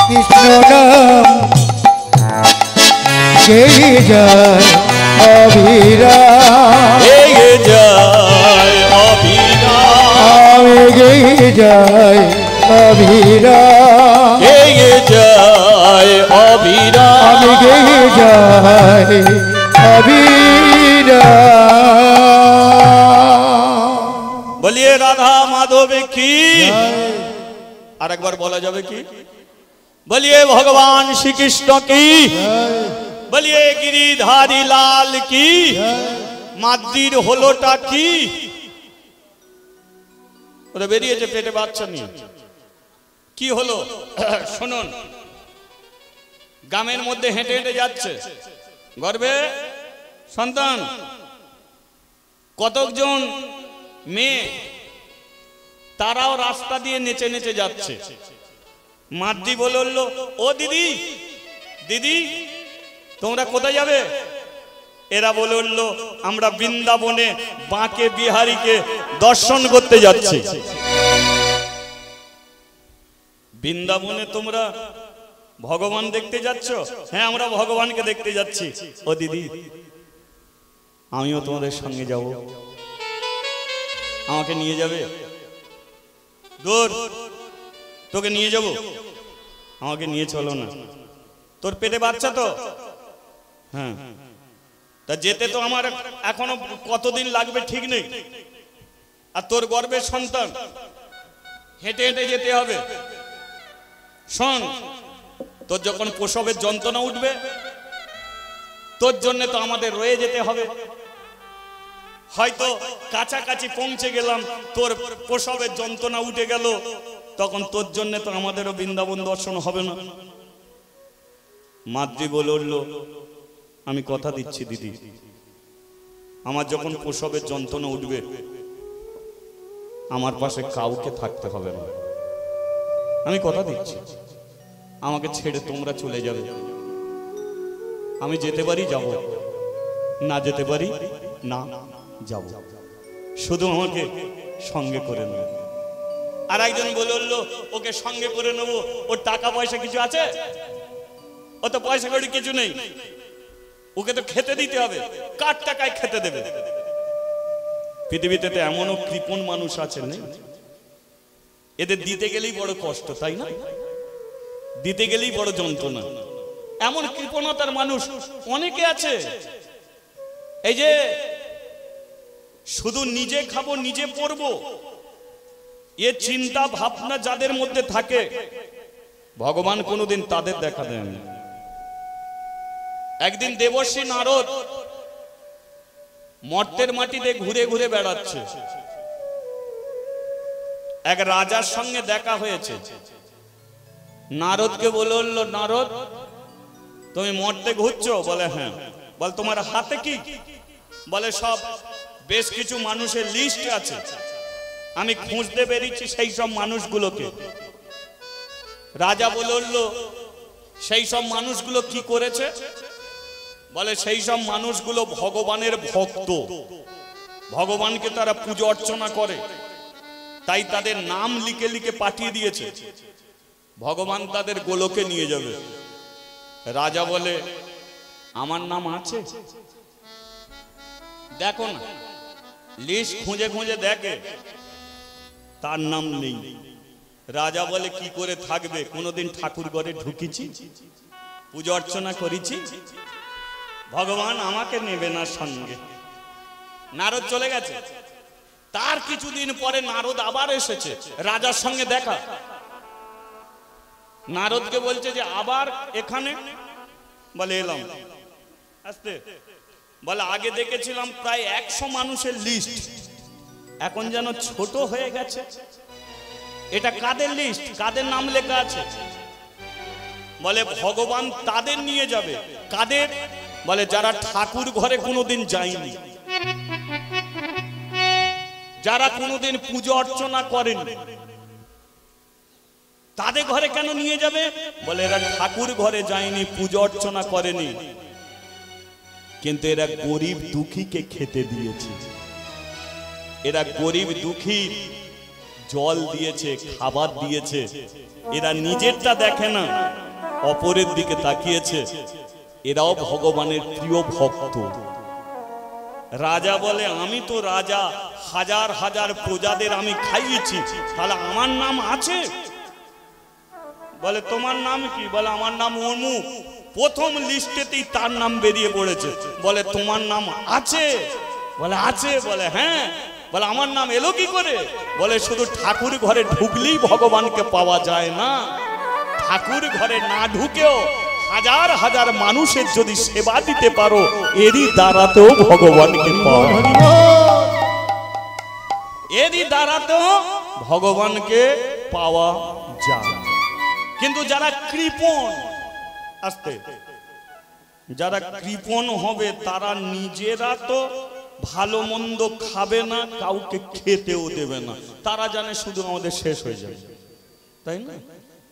B: কৃষ্ণ নাম গেয়ে যায় অবিরাম।
A: পেয়ে যায় অবিরাম।
B: আমি গেয়ে যায় অবিরাম।
A: পেয়ে যায় অবিরাম।
B: আমি গেয়ে যায় অবিরাম।
A: বলিয়ে রাধা মাধবে কি, আর একবার বলা যাবে কি? বলিয়ে ভগবান শ্রীকৃষ্ণ কি, বলিয়ে গিরিধারী লাল কি, মাদ্রির হলোটা কি? ওরা বেরিয়েছে পেটে বাচ্চা নিয়ে, কি হলো শুনুন। গ্রামের মধ্যে হেঁটে হেঁটে যাচ্ছে, গর্ভে সন্তান, কতজন মেয়ে তারাও রাস্তা দিয়ে নেচে নেচে যাচ্ছে। মাদ্রি বলল, ও দিদি দিদি তোমরা কোথায় যাবে? এরা বলল, আমরা বৃন্দাবনে বাঁকে বিহারীকে দর্শন করতে যাচ্ছি। বৃন্দাবনে তোমরা ভগবান দেখতে যাচ্ছ? হ্যাঁ, আমরা ভগবানকে দেখতে যাচ্ছি। ও দিদি আমিও তোমাদের সঙ্গে যাব, আমাকে নিয়ে যাবে? দূর, তোকে নিয়ে যাব, আমাকে নিয়ে চলো না। তোর পেটে বাচ্চা তো? হ্যাঁ, তা যেতে তো আমার এখনো কতদিন লাগবে ঠিক নেই, আর তোর গর্ভের সন্তান, হেঁটে হেঁটে যেতে হবে। শোন, তোর যখন প্রসবের যন্ত্রণা উঠবে, তোর জন্য তো আমাদের রয়ে যেতে হবে। হয়তো কাছাকাছি পৌঁছে গেলাম, তোর প্রসবের যন্ত্রণা উঠে গেল, তখন তোর জন্য তো আমাদেরও বৃন্দাবন দর্শন হবে না। মাদ্রি বলল, আমি কথা দিচ্ছি দিদি, আমার যখন প্রসবের যন্ত্রণা উঠবে, আমার পাশে কাউকে থাকতে হবে না। আমি কথা দিচ্ছি, আমাকে ছেড়ে তোমরা চলে যাবে। আমি যেতে পারি যাব, না যেতে পারি না যাব, শুধু আমাকে সঙ্গে করে নেব। আর একজন বলল, ওকে সঙ্গে করে নেব, ওর টাকা পয়সা কিছু আছে? ও তো পয়সা কড়ি কিছু নেই, ওকে তো খেতে দিতে হবে, কার টাকায় খেতে দেবে? পৃথিবীতে তো এমনও কৃপণ মানুষ আছে, নেই? এদের দিতে গেলেই বড় কষ্ট, তাই না? দিতে গেলেই বড় যন্ত্রণা। এমন কৃপণতার মানুষ অনেকে আছে। এই যে শুধু নিজে খাবো নিজে পড়বো, এ চিন্তা ভাবনা যাদের মধ্যে থাকে, ভগবান কোনোদিন তাদের দেখা দেন। একদিন দেবর্ষী নারদ মর্তের মাটিতে ঘুরে ঘুরে বেড়াচ্ছে, এক রাজার সঙ্গে দেখা হয়েছে। নারদকে বলল, নারদ তুমি মর্তে ঘুরছো? বলে হ্যাঁ। বল তোমার হাতে কি? বলে সব বেশ কিছু মানুষের লিস্ট আছে, আমি খুঁজতে বেরিয়েছি সেই সব মানুষগুলোকে। রাজা বলল, সেই সব মানুষগুলো কি করেছে? বলে সেই সব মানুষগুলো ভগবানের ভক্ত, ভগবানকে তারা পুজো অর্চনা করে, তাই তাদের নাম লিখে লিখে পাঠিয়ে দিয়েছে, ভগবান তাদের গোলকে নিয়ে যাবে। রাজা বলে, আমার নাম আছে? দেখো না, লিস্ট খুঁজে খুঁজে দেখে, তার নাম নেই। রাজা বলে, কি করে থাকবে? কোনোদিন ঠাকুর ঘরে ঢুকেছি, পুজো অর্চনা করেছি, ভগবান আমাকে নেবে না সঙ্গে। নারদ চলে গেছে। তার কিছুদিন পরে নারদ আবার এসেছে, রাজার সঙ্গে দেখা। নারদকে বলছে যে আবার এখানে? বলে এলাম। আস্তে বলে আগে দেখেছিলাম প্রায় 100 মানুষের লিস্ট, এখন যেন ছোট হয়ে গেছে। এটা কাদের লিস্ট, কাদের নাম লেখা আছে? বলে ভগবান তাদের নিয়ে যাবে। কাদের? বলে যারা ঠাকুর ঘরে কোনোদিন যায়নি, যারা কোনোদিন পুজো অর্চনা করেন, তাদের ঘরে কেন নিয়ে যাবে? বলে এরা ঠাকুর ঘরে যায়নি, পুজো অর্চনা করেনি, কিন্তু এরা গরিব দুঃখীকে খেতে দিয়েছে, এরা গরিব দুঃখী জল দিয়েছে, খাবার দিয়েছে। এরা নিজেরটা দেখে না, অপরের দিকে তাকিয়েছে। এরাও ভগবানের প্রিয় ভক্ত। রাজা বলে আমি তো রাজা, হাজার হাজার প্রজাদের আমি খাইয়েছি, তাহলে আমার নাম আছে? বলে তোমার নাম কি? বলে আমার নাম অমুক। প্রথম লিস্টেতেই তার নাম বেরিয়ে পড়েছে। বলে তোমার নাম আছে? বলে আছে। বলে হ্যাঁ। বলে আমার নাম এলো কি করে? বলে শুধু ঠাকুর ঘরে ঢুকলেই ভগবানকে পাওয়া যায় না, ঠাকুর ঘরে না ঢুকেও হাজার হাজার মানুষের যদি সেবা দিতে পারো, এরই দ্বারাতেও ভগবানকে পাওয়া, এরই দ্বারাতেও ভগবানকে পাওয়া যায়। কিন্তু যারা কৃপণ, আস্তে, যারা কৃপণ হবে তারা নিজেরা তো ভালো মন্দ খাবে না, কাউকে খেতেও দেবে না। তারা জানে শুধু আমাদের শেষ হয়ে যাবে, তাই না?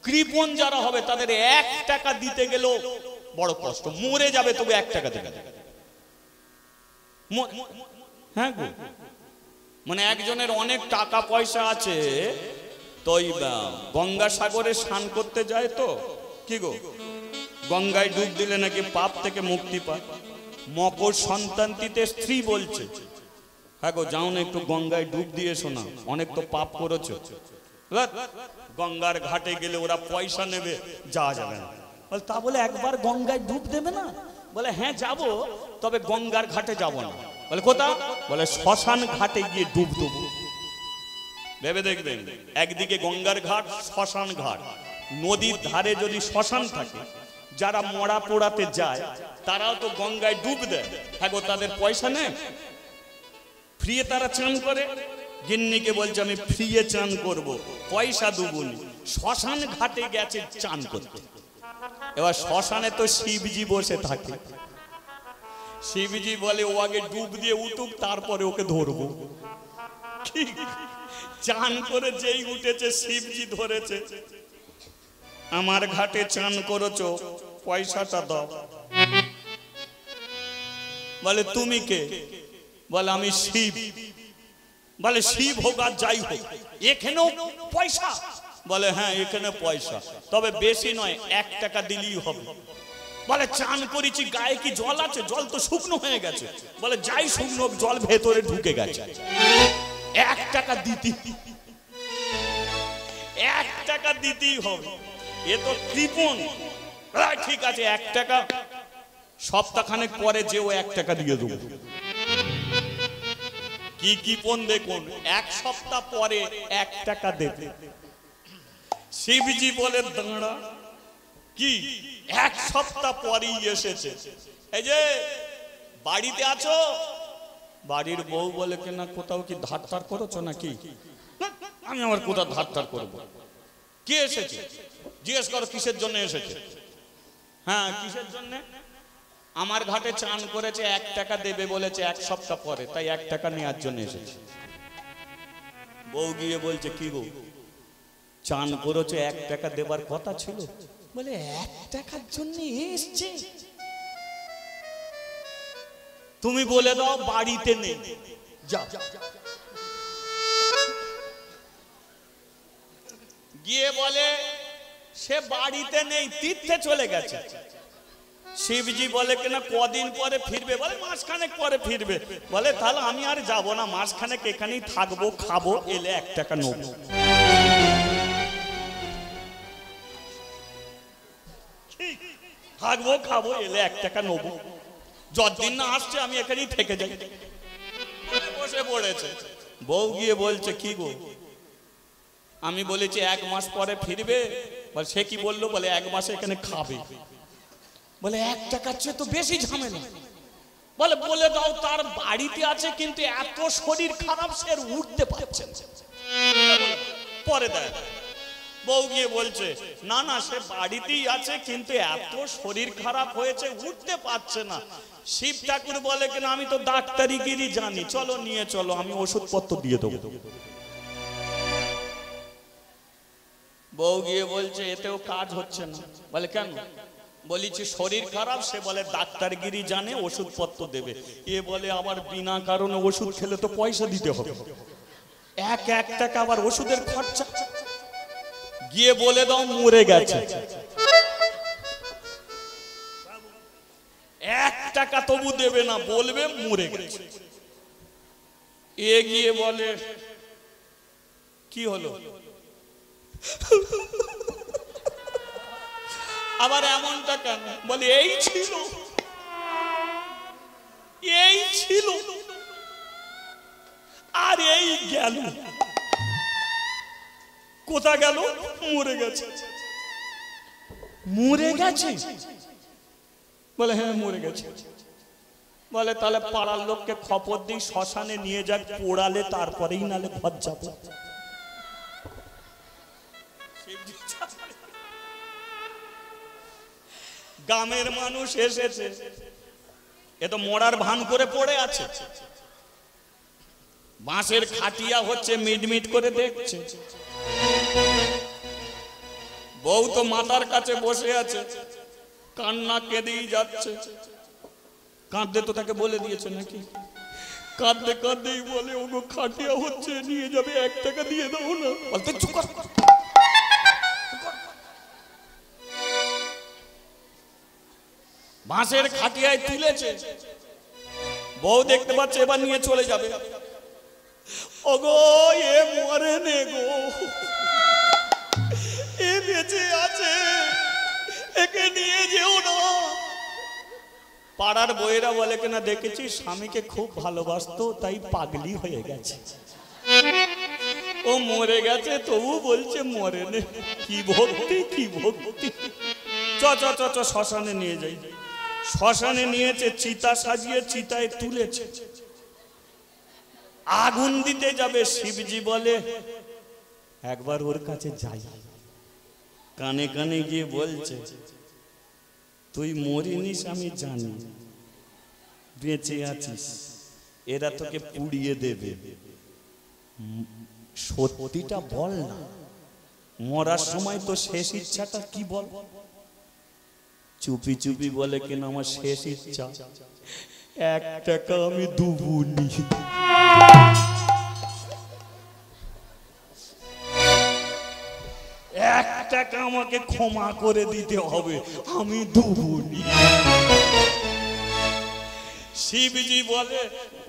A: কৃপণ যারা হবে তাদের 1 টাকা দিতে গেলেও বড় কষ্ট, মরে যাবে তবে 1 টাকা দেবে। হ্যাঁ গো, মানে একজনের অনেক টাকা পয়সা আছে, তো গঙ্গাসাগরে স্নান করতে যায়, তো কি গো গঙ্গায় ডুব দিলে নাকি পাপ থেকে মুক্তি পায়। মকর সংক্রান্তিতে স্ত্রী বলছে হ্যাঁ গো যাও না একটু গঙ্গায় ডুব দিয়ে শোনা, অনেক তো পাপ করেছো। গঙ্গার ঘাটে গেলে ওরা পয়সা নেবে, যাওয়া যাবে না। বলে তা বলে একবার গঙ্গায় ডুব দেবে না? বলে হ্যাঁ যাব, তবে গঙ্গার ঘাটে যাব না। বলে কোথাও? বলে শ্মশান ঘাটে গিয়ে ডুব দেবো। ভেবে দেখবেন, একদিকে গঙ্গার ঘাট, শ্মশান ঘাট। নদীর ধারে যদি শ্মশান থাকে, যারা মরা পোড়াতে যায় তারাও তো গঙ্গায় ডুব দেয়। হ্যাঁ গো তাদের পয়সা নেই, ফ্রিয়ে তারা চান করে। গিন্নিকে বলছে আমি ফ্রিয়ে চান করব, পয়সা দুগুনি। শ্মশান ঘাটে গেছে চান করতে। এবার শ্মশানে তো শিবজি বসে থাকে। শিবজি বলে ও আগে ডুব দিয়ে উঠুক, তারপরে ওকে ধরবো। চান করে যেই উঠেছে শিবজি ধরেছে, আমার ঘাটে চান করেছো, পয়সাটা দাও। বলে তুমি কে? বলে আমি শিব। বলে শিব হোক আর যাই হোক, এখানেও পয়সা? বলে হ্যাঁ এখানে পয়সা, তবে বেশি নয়, 1 টাকা দিলেই হবে। বলে চান করেছি, গায়ে কি জল আছে? জল তো শুকনো হয়ে গেছে। বলে যাই শুকনো, জল ভেতরে ঢুকে গেছে, 1 টাকা দিতে, 1 টাকা দিতেই হবে। এ তো কৃপণ। ঠিক আছে 1 টাকা, সপ্তাহখানেক পরে যেও 1 টাকা দিয়ে দেবো। কি কৃপণ দেখুন, 1 সপ্তাহ পরে 1 টাকা দেবে। শিবজি বলে দাঁড়া, কি 1 সপ্তাহ পরেই এসেছে, এই যে বাড়িতে আছো? বাড়ির বউ বলে কিনা কোথাও কি ধার ধার করেছো নাকি? আমি আমার কোথাও ধার ধার করবো। কে এসেছে? জিজ্ঞেস করো কিসের জন্য এসেছে। হ্যাঁ কিসের জন্য? আমার ঘাটে চান করেছে, 1 টাকা দেবে বলেছে 1 সপ্তাহ পরে, তাই 1 টাকা নেওয়ার জন্য এসেছে। বউ গিয়ে বলছে কি গো চান করেছে, 1 টাকা দেবার কথা ছিল? বলে 1 টাকার জন্য এসছে? তুমি বলে দাও বাড়িতে নেই, যাও। গিয়ে বলে সে বাড়িতে নেই, তীর্থে চলে গেছে। শিবজি বলে কিনা কদিন পরে ফিরবে? বলে মাসখানেক পরে ফিরবে। বলে তাহলে আমি আর যাব না, মাসখানেক এখানেই থাকবো, খাবো, এলে 1 টাকা নেব। থাকবো খাবো, এলে 1 টাকা নেব, যতদিন না আসছে আমি এখানেই থেকে যাই। বসে পড়েছে। বউ গিয়ে বলছে কি গো, আমি বলেছি 1 মাস পরে ফিরবে। বলে সে কি বললো, বলে 1 মাসে এখানে খাবে। বলে 1 টাকার চেয়ে তো বেশি ঝামেলা। বলে বলে দাও তার বাড়িতে আছে কিন্তু এত শরীর খারাপ সে আর উঠতে পারছে না। পরে দেয় বউ গিয়ে বলছে না না সে বাড়িতেই আছে কিন্তু এত শরীর খারাপ হয়েছে উঠতে পারছে না। শিব ঠাকুর বলে কিনা আমি তো ডাক্তারিগিরি জানি, চলো নিয়ে চলো আমি ওষুধপত্র দিয়ে দেবো। বউ গিয়ে বলছে এতেও কাজ হচ্ছে না। বলে কেন, বলেছি শরীর খারাপ। সে বলে ডাক্তারগিরি জানে ওষুধপত্র দেবে। এ বলে আবার বিনা কারণে ওষুধ খেলে তো পয়সা দিতে হবে, 1 টাকা আবার ওষুধের খরচা। গিয়ে বলে দাও মরে গেছে, 1 টাকা তবু দেবে না, বলবে মরে গেছে। এ গিয়ে বলে কি হলো, আবার এমনটা কেন, বলে এই ছিল আর এই গেল। কোথা গেল, মরে গেছে। মরে গেছে, বলে হ্যাঁ মরে গেছে। বলে তাহলে পাড়ার লোককে খবর দিই শ্মশানে নিয়ে যাক, পোড়ালে তারপরেই নালে ঘর যাবো। গ্রামের মানুষ এসেছে, এ তো মরার ভান করে পড়ে আছে। বাঁশের খাটিয়া হচ্ছে, মিটমিট করে দেখছে। বউ তো মাথার কাছে বসে আছে, কান্না কেঁদেই যাচ্ছে। কাঁদতে তো তাকে বলে দিয়েছে নাকি, কাঁদতে কাঁদতেই বলে ওগো খাটিয়া হচ্ছে নিয়ে যাবে, 1 টাকা দিয়ে দাও না। বলতে চুপ কর। বাঁশের খাটিয়ায় তুলেছে, বউ দেখতে পাচ্ছে এবার নিয়ে চলে যাবে। ওগো এ মরে নে গো, এ বেঁচে আছে, একে নিয়ে যেও না। পাড়ার বইয়েরা বলে কিনা দেখেছি স্বামীকে খুব ভালোবাসতো তাই পাগলি হয়ে গেছে। ও মরে গেছে তবু বলছে মরে নে। কি ভক্তি, কি ভক্তি। চ চ চ চ শ্মশানে নিয়ে যাই। শ্মশানে নিয়েছে, চিতা সাজিয়ে চিতায় তুলেছে, আগুন দিতে যাবে। শিবজি বলে একবার ওর কাছে যাই। কানে কানে গিয়ে বলছে তুই মরিনিস আমি জানি, বেঁচে আছিস, এরা তোকে পুড়িয়ে দেবে, সত্যিটা বল না, মরার সময় তো শেষ ইচ্ছাটা কি বল। চুপি চুপি বলে কিনা আমার শেষ ইচ্ছা 1 টাকা আমি দুবুনি। 1 টাকা আমাকে ক্ষমা করে দিতে হবে, আমি দুবুনি। শিবজি বলে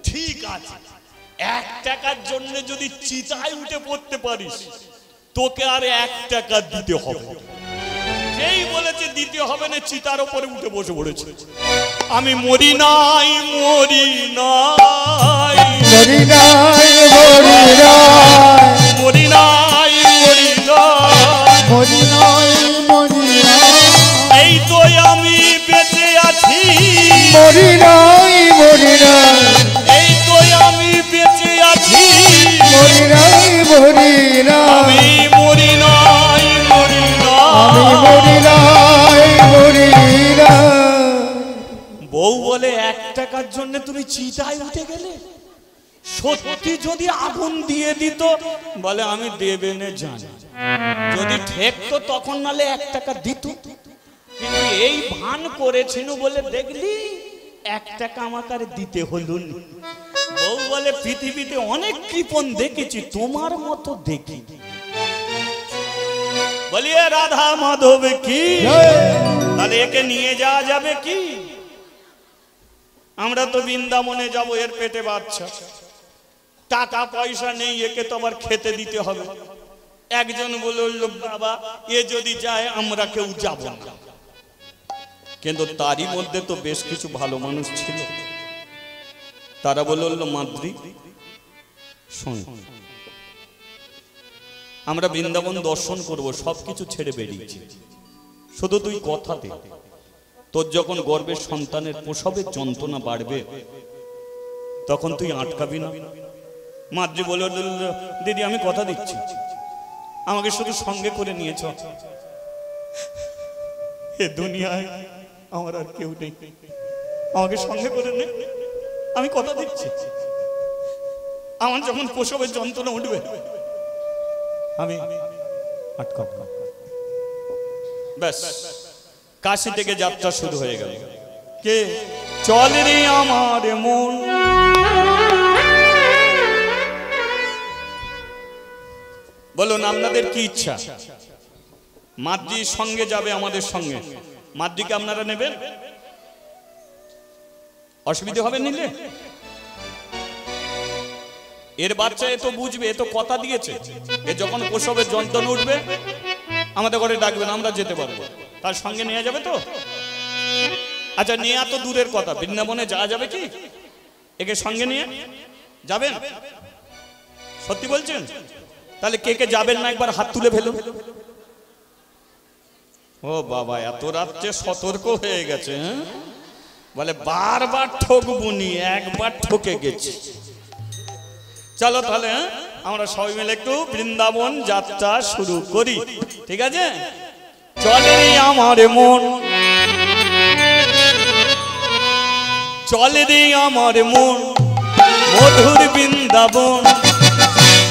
A: ঠিক আছে, 1 টাকার জন্য যদি চিতায় উঠে পড়তে পারিস তোকে আর 1 টাকা দিতে হবে। যেই বলেছে দিতে হবে না, চিতার উপরে উঠে বসে পড়েছে। আমি মরি নাই, মরি নাই,
B: মরি নাই, মরি নাই,
A: মরি নাই, মরি নাই,
B: মরি নাই, মরি নাই,
A: এই তো আমি বেঁচে আছি।
B: মরি নাই, মরি নাই,
A: এই তো আমি বেঁচে আছি।
B: মরি নাই, মরি নাই,
A: আমি মরি নাই, মরি
B: আমি
A: নাই।
B: মরি নাই, মরি নাই।
A: বউ বলে 1 টাকার জন্য তুমি চিতায় উঠে গেলে, সত্যি যদি আগুন দিয়ে দিত, বলে আমি দেবে না জানি, যদি ঠেকতো তখন নালে 1 টাকা দিত, কিন্তু এই ভান করেছিল বলে দেখলি 1 টাকা আমাকে আর দিতে হলো না। বউ বলে পৃথিবীতে অনেক কৃপণ দেখেছি, তোমার মতো দেখি। বলিয়ে রাধা মাধব কি, তাহলে একে নিয়ে যাওয়া যাবে কি? আমরা তো বৃন্দাবনে যাব, এর পেটে বাচ্চা, টাকা পয়সা নেই, একে তো আবার খেতে দিতে হবে। একজন বলল বাবা এ যদি যায় আমরা কেউ যাব না, কিন্তু তারই মধ্যে তো বেশ কিছু ভালো মানুষ ছিল। তারা বলল মাদ্রি শোন, আমরা বৃন্দাবন দর্শন করব, সবকিছু ছেড়ে বেরিয়েছি, শুধু তুই কথা দে, তোর যখন গর্ভের সন্তানের প্রসবের যন্ত্রণা বাড়বে তখন তুই আটকাবি না। মাদ্রি বলে উঠল, দিদি আমি কথা দিচ্ছি, আমাকে শুধু সঙ্গে করে নিয়েছ, এ দুনিয়ায় আমার আর কেউ নেই, আমাকে সঙ্গে করে নে, আমি কথা দিচ্ছি, আমার যখন প্রসবের যন্ত্রণা উঠবে আমি আটকাব। ব্যাস, কাশি থেকে যাত্রা শুরু হয়ে গেল। কে চলে রে আমার মন, বলুন আপনাদের কি ইচ্ছা? মাদ্রির সঙ্গে যাবে আমাদের সঙ্গে, মাদ্রিকে আপনারা নেবেন? অসুবিধা হবে নিলে? এর বাচ্চা এ তো বুঝবে, এ তো কথা দিয়েছে, এ যখন প্রসবের যন্ত্রণা উঠবে আমাদের ঘরে ডাকবেন, আমরা যেতে পারবো, তার সঙ্গে নিয়ে যাবে তো? আচ্ছা, নিয়ে এত দূরের কথা, বৃন্দাবনে যাওয়া যাবে কি? একে সঙ্গে নিয়ে যাবেন? সত্যি বলছেন? তাহলে কে কে যাবেন না একবার হাত তুলে ফেলুন। ও বাবা, এত রাত্রে সতর্ক হয়ে গেছে, বলে বারবার ঠকবুনি, একবার ঠকে গেছি। চলো তাহলে আমরা সবাই মিলে একটু বৃন্দাবন যাত্রা শুরু করি, ঠিক আছে? চলে রে আমার মন, চলে রে আমার মন, মধুর বৃন্দাবন,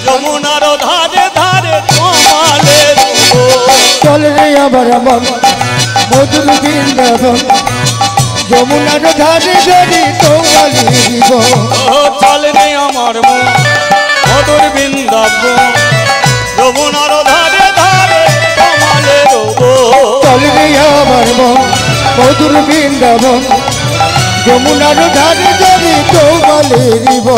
A: যমুনার ধারে ধারে কমালের
B: চলে রে আমার মন, মধুর বৃন্দাবন, যমুনার ধারে ধারে তোমালি দিব।
A: চলে রে আমার মন, মধুর বৃন্দাবন, যমুনার ধারে ধারে কমালের
B: চলে রে আমার মন, মধুর বৃন্দাবন, যমুনার ধারে ধারে তোমালি দিব।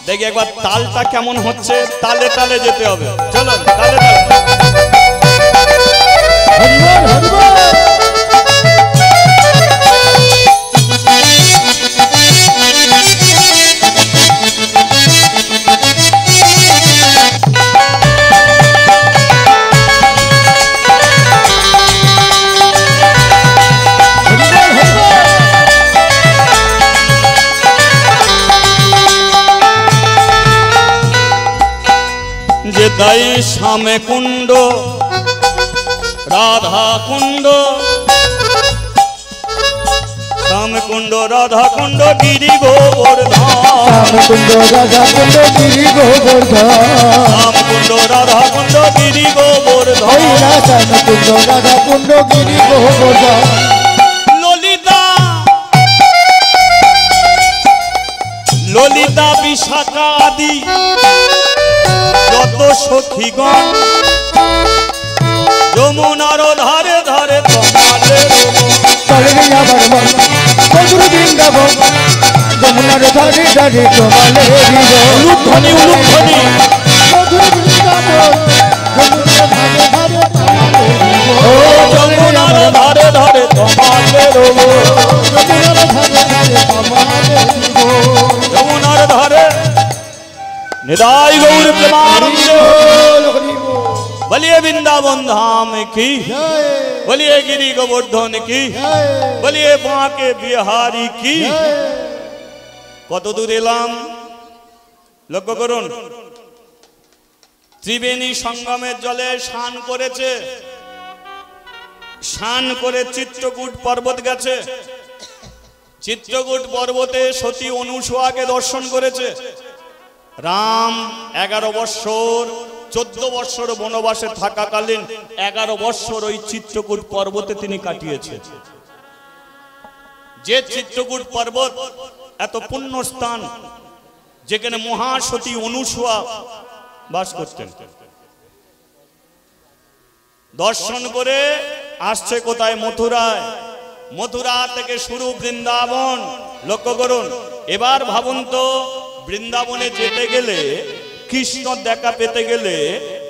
A: দেখি একবার তালটা কেমন হচ্ছে, তালে তালে যেতে হবে, চলো তালে তালে।
B: হরিবল হরিবল।
A: যেতাই শ্যামে কুণ্ড, রাধা কুণ্ড, শ্যাম কুণ্ড, রাধা কুণ্ড, গিরি গোবর্ধন,
B: কুণ্ড রাধা কুণ্ড গিরি গোবর্ধন,
A: শ্যাম কুণ্ড, রাধা কুণ্ড, গিরি গোবর্ধন,
B: শ্যাম কুণ্ড রাধা কুণ্ড গিরি গোবর্ধন।
A: ললিতা, ললিতা বিশাখা আদি যত সখীগণ, যমুনার ধারে ধারে তোমাদের
B: চলে রে আমার মন, মধুর বৃন্দাবন, যমুনার ধারে ধারে তোমালে দিব।
A: উলুধ্বনি, উলুধ্বনি,
B: মধুর বৃন্দাবন, যমুনার ধারে ধারে তোমালে দিব।
A: ও যমুনার ধারে ধারে তোমাদের
B: যমুনার ধারে ধারে তোমালে দিব।
A: যমুনার ধারে নিদাই গৌর প্রেমানন্দ, বলিয়ে বৃন্দাবন ধাম কি, বলিয়ে গিরি গোবর্ধন কি, বলিয়ে বাঁকে বিহারি কি। কত দূর এলাম লক্ষ্য করুন। ত্রিবেণী সঙ্গমের জলে স্নান করেছে, স্নান করে চিত্রকূট পর্বত গেছে, চিত্রকূট পর্বতে সতী অনুসূয়াকে দর্শন করেছে। রাম 11 বৎসর 14 বৎসর বনবাসে থাকাকালীন 11 বৎসর ওই চিত্রকূট পর্বতে তিনি কাটিয়েছেন। যে চিত্রকূট পর্বত এত পুণ্য স্থান, যেখানে মহাসতী অনুসূয়া বাস করতেন। দর্শন করে আসছে কোথায়? মথুরায়। মথুরা থেকে শুরু বৃন্দাবন। লক্ষ্য করুন। এবার ভাবুন তো, বৃন্দাবনে যেতে গেলে, কৃষ্ণ দেখা পেতে গেলে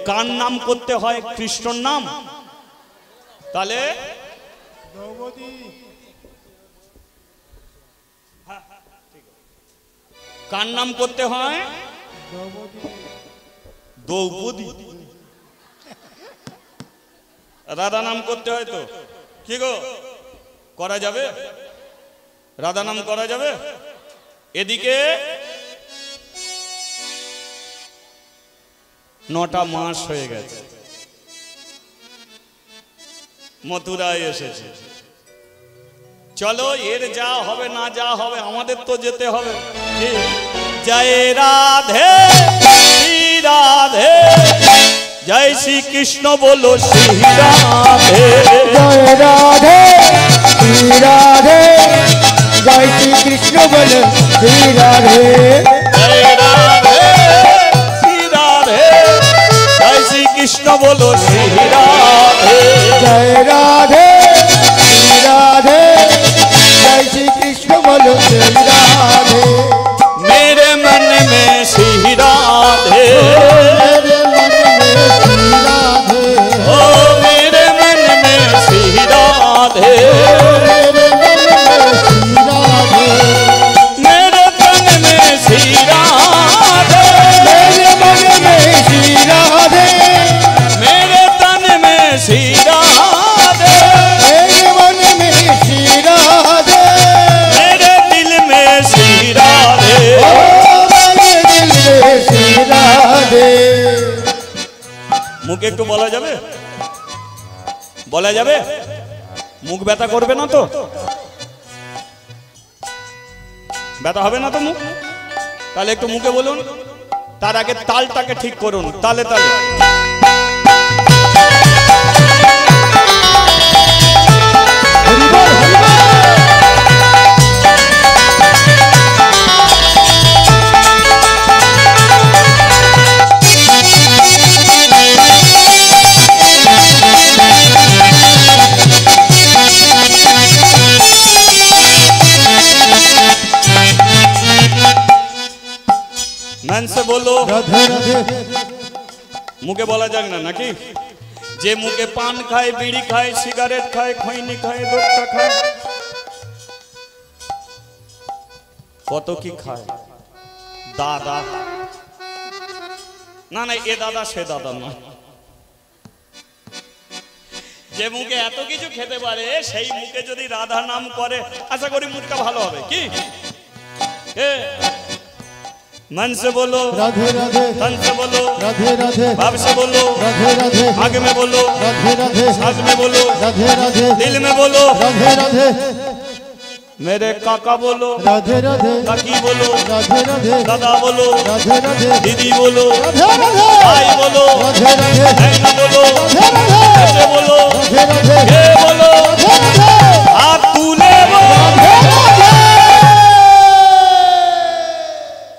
A: কার নাম করতে হয়? কৃষ্ণর নাম। তাহলে কার নাম করতে হয়? দ্রৌপদী। রাধা নাম করতে হয় তো, কি গো করা যাবে? রাধা নাম করা যাবে? এদিকে 9টা মাস হয়ে গেছে, মথুরায় এসেছে। চলো এর যা হবে না যা হবে আমাদের তো যেতে হবে। কি? জয় রাধে শ্রী রাধে, জয় শ্রী কৃষ্ণ বলো শ্রী রাধে।
B: জয় রাধে শ্রী রাধে, জয় শ্রী কৃষ্ণ বলো শ্রী রাধে।
A: জয় রাধে শ্রী রাধে, জয় শ্রী কৃষ্ণ বলো শ্রী রাধে।
B: জয় রাধে শ্রী রাধে, জয় শ্রী কৃষ্ণ বলো শ্রী রাধে।
A: मेरे मन में श्री राधे,
B: मेरे मन में श्री राधे,
A: ओ मेरे मन में श्री राधे,
B: मेरे मन में श्री राधे,
A: मेरे तन में श्री राधे,
B: मेरे मन में श्री राधे,
A: मेरे तन में श्री राधे,
B: मेरे मन में श्री राधे,
A: मेरे दिल में श्री राधे।
B: ओ मेरे दिल में श्री राधे।
A: মুখ একটু বলা যাবে? বলা যাবে? মুখ ব্যথা করবে না তো? ব্যথা হবে না তো মুখ? তাহলে একটু মুখে বলুন, তার আগে তালটাকে ঠিক করুন, তালে তালে।
B: হরিবল হরিবল।
A: मन से बोलो।
B: রাধে রাধে।
A: মুখে বলা যাক না নাকি? যে মুখে পান খায়, বিড়ি খায়, সিগারেট খায়, খৈনি খায়, দোক্তা খায়, কত কি খায়। দাদা না না, এ দাদা সে দাদা না। যে মুখে এত কিছু খেতে পারে সেই মুখে যদি রাধা নাম করে, আশা করি মুখটা ভালো হবে। কি मन से बोलो,
B: রাধে রাধে।
A: तन से बोलो,
B: রাধে রাধে।
A: भाव से बोलो,
B: রাধে রাধে।
A: आगे में बोलो,
B: রাধে রাধে।
A: साथ में बोलो,
B: রাধে রাধে।
A: दिल में बोलो।
B: রাধে রাধে।
A: मेरे काका बोलो,
B: রাধে রাধে।
A: काकी बोलो,
B: রাধে রাধে।
A: दादा बोलो,
B: রাধে রাধে।
A: दीदी बोलो,
B: রাধে রাধে।
A: भाई बोलो,
B: রাধে রাধে।
A: बहन बोलो,
B: রাধে রাধে।
A: ऐसे बोलो,
B: রাধে রাধে।
A: ये बोलो,
B: রাধে রাধে।
A: हाथ तूले बोलो।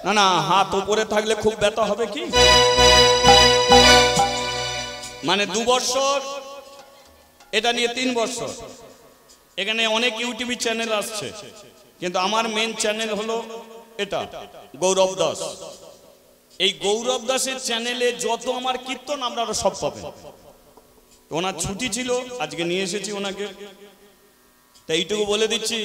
A: না না, হাত উপরে থাকলে খুব ব্যথা হবে। কি মানে 2 বছর, এটা নিয়ে 3 বছর। এখানে অনেক ইউটিউব চ্যানেল আসছে, কিন্তু আমার মেন চ্যানেল হলো এটা, গৌরব দাস। এই গৌরব দাসের চ্যানেলে যত আমার কীর্তন আপনারা সব পাবেন। ওনার ছুটি ছিল, আজকে নিয়ে এসেছি ওনাকে। তাই এইটুকু বলে দিচ্ছি,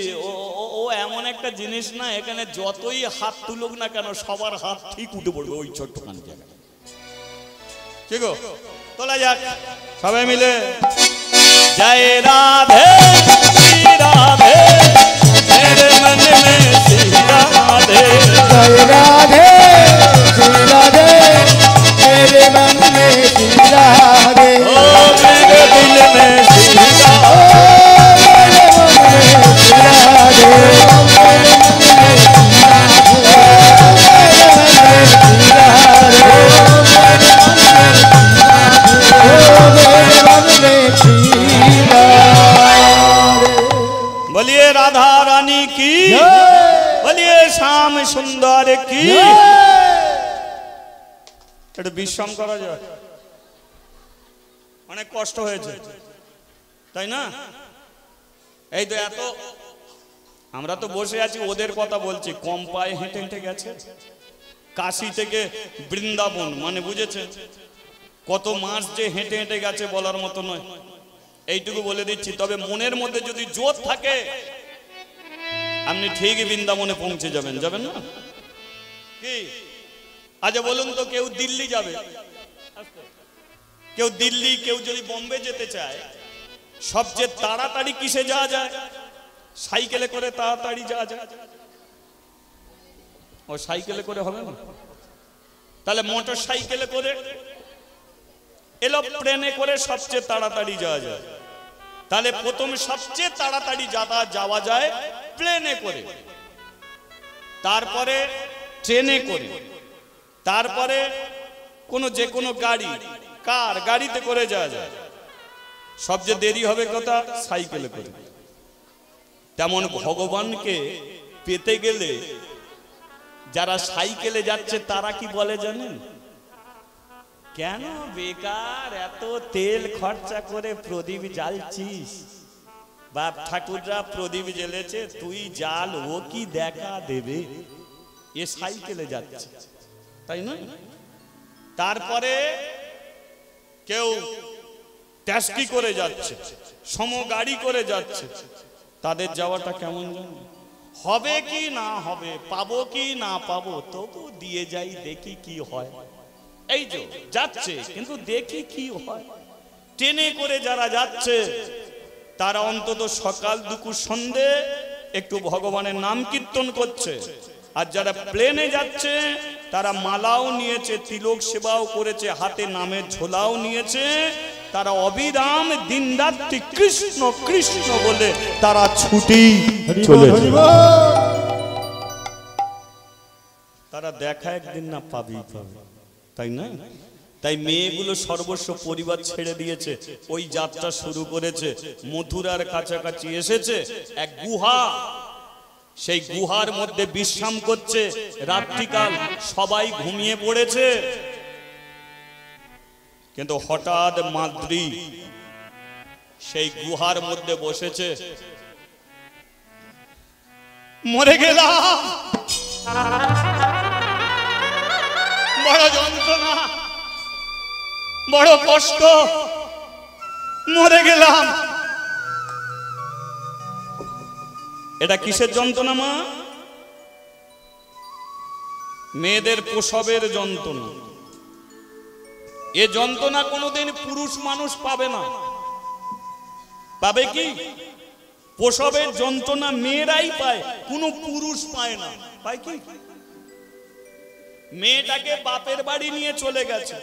A: ও এমন একটা জিনিস না, এখানে যতই হাত তুলুক না কেন সবার হাত ঠিক উঠে পড়বে ওই ছোট্টখানি জায়গায়। কি গো, তোলা যাক সবাই মিলে। জয় রাধে শ্রী রাধে, मेरे मन में श्री राधे।
B: জয় রাধে শ্রী রাধে, मेरे मन में श्री राधे।
A: ओ मेरे दिल में श्री राधे। बोलिए राधा रानी की, बोलिए श्याम सुंदर की। এটা বিশ্রাম করা যায়, অনেক কষ্ট হয়েছে তাই না? এই তো এত আমরা তো বসে আছি, ওদের কথা বলছি। কম পায়ে হেঁটে হেঁটে গেছে কাশি থেকে বৃন্দাবন, মানে বুঝেছে কত মাস যে হেঁটে হেঁটে গেছে বলার মতো নয়। এইটুকু বলে দিচ্ছি, তবে মনের মধ্যে যদি জোর থাকে আপনি ঠিকই বৃন্দাবনে পৌঁছে যাবেন। যাবেন না? কি আজ বলুন তো, কেউ দিল্লি যাবে, কেউ দিল্লি, কেউ যদি বোম্বে যেতে চায়, সবচেয়ে তাড়াতাড়ি কিসে যাওয়া যায়? সাইকেলে করে তাড়াতাড়ি যাওয়া যায়। ও সাইকেলে করে হবে না, তাহলে মোটর সাইকেলে করে এলো, ট্রেনে করে সবচেয়ে তাড়াতাড়ি যাওয়া যায়। তাহলে প্রথম সবচেয়ে তাড়াতাড়ি যাওয়া যায় প্লেনে করে, তারপরে ট্রেনে করে, তারপরে যে কোনো গাড়ি, কার, গাড়িতে করে যাওয়া যায়। সবচেয়ে দেরি হবে কথা, সাইকেলে করে। তেমন ভগবানকে পেতে গেলে যারা সাইকেলে যাচ্ছে তারা কি বলে জানেন? কেন বেকার এত তেল খরচা করে প্রদীপ জ্বালছিস? বাপ ঠাকুররা প্রদীপ জ্বেলেছে, তুই জ্বাল, ও কি দেখা দেবে? এ সাইকেলে যাচ্ছে, তাই না? তারপরে কেউ ট্যাক্সি করে যাচ্ছে, গাড়ি করে যাচ্ছে। তাদের যাওয়াটা কেমন জানো? হবে কি না হবে, পাবো কি না পাবো, তবু দিয়ে যাই, দেখি কি হয়। এই যে যাচ্ছে, কিন্তু দেখি কি হয়। ট্রেনে করে যারা যাচ্ছে তারা অন্তত সকাল দুপুর সন্ধে একটু ভগবানের নাম কীর্তন করছে। আর যারা প্লেনে যাচ্ছে তারা মালাও নিয়েছে, তিলক সেবাও করেছে, হাতে নামের ঝোলাও নিয়েছে। তারা অবিরাম দিনরাত্রি কৃষ্ণ কৃষ্ণ বলে তারা ছুটি চলেছে। তারা দেখা একদিন না পাবেই পাবে, তাই না? তাই মেয়েগুলো সর্বস্ব পরিবার ছেড়ে দিয়েছে, ওই যাত্রা শুরু করেছে। মথুরার কাছাকাছি এসেছে এক গুহা, সেই গুহার মধ্যে বিশ্রাম করছে। রাত্রিকাল সবাই ঘুমিয়ে পড়েছে, কিন্তু হঠাৎ মাদ্রি সেই গুহার মধ্যে বসেছে। মরে গেলাম, বড় যন্ত্রণা, বড় কষ্ট, মরে গেলাম। এটা কিসের যন্ত্রণা মা? মেয়েদের প্রসবের যন্ত্রণা। এ যন্ত্রণা কোনোদিন পুরুষ মানুষ পাবে না। পাবে কি? প্রসবের যন্ত্রণা মেয়েরাই পায়, কোনো পুরুষ পায় না। পায় কি? মেয়েটাকে বাপের বাড়ি নিয়ে চলে গেছে,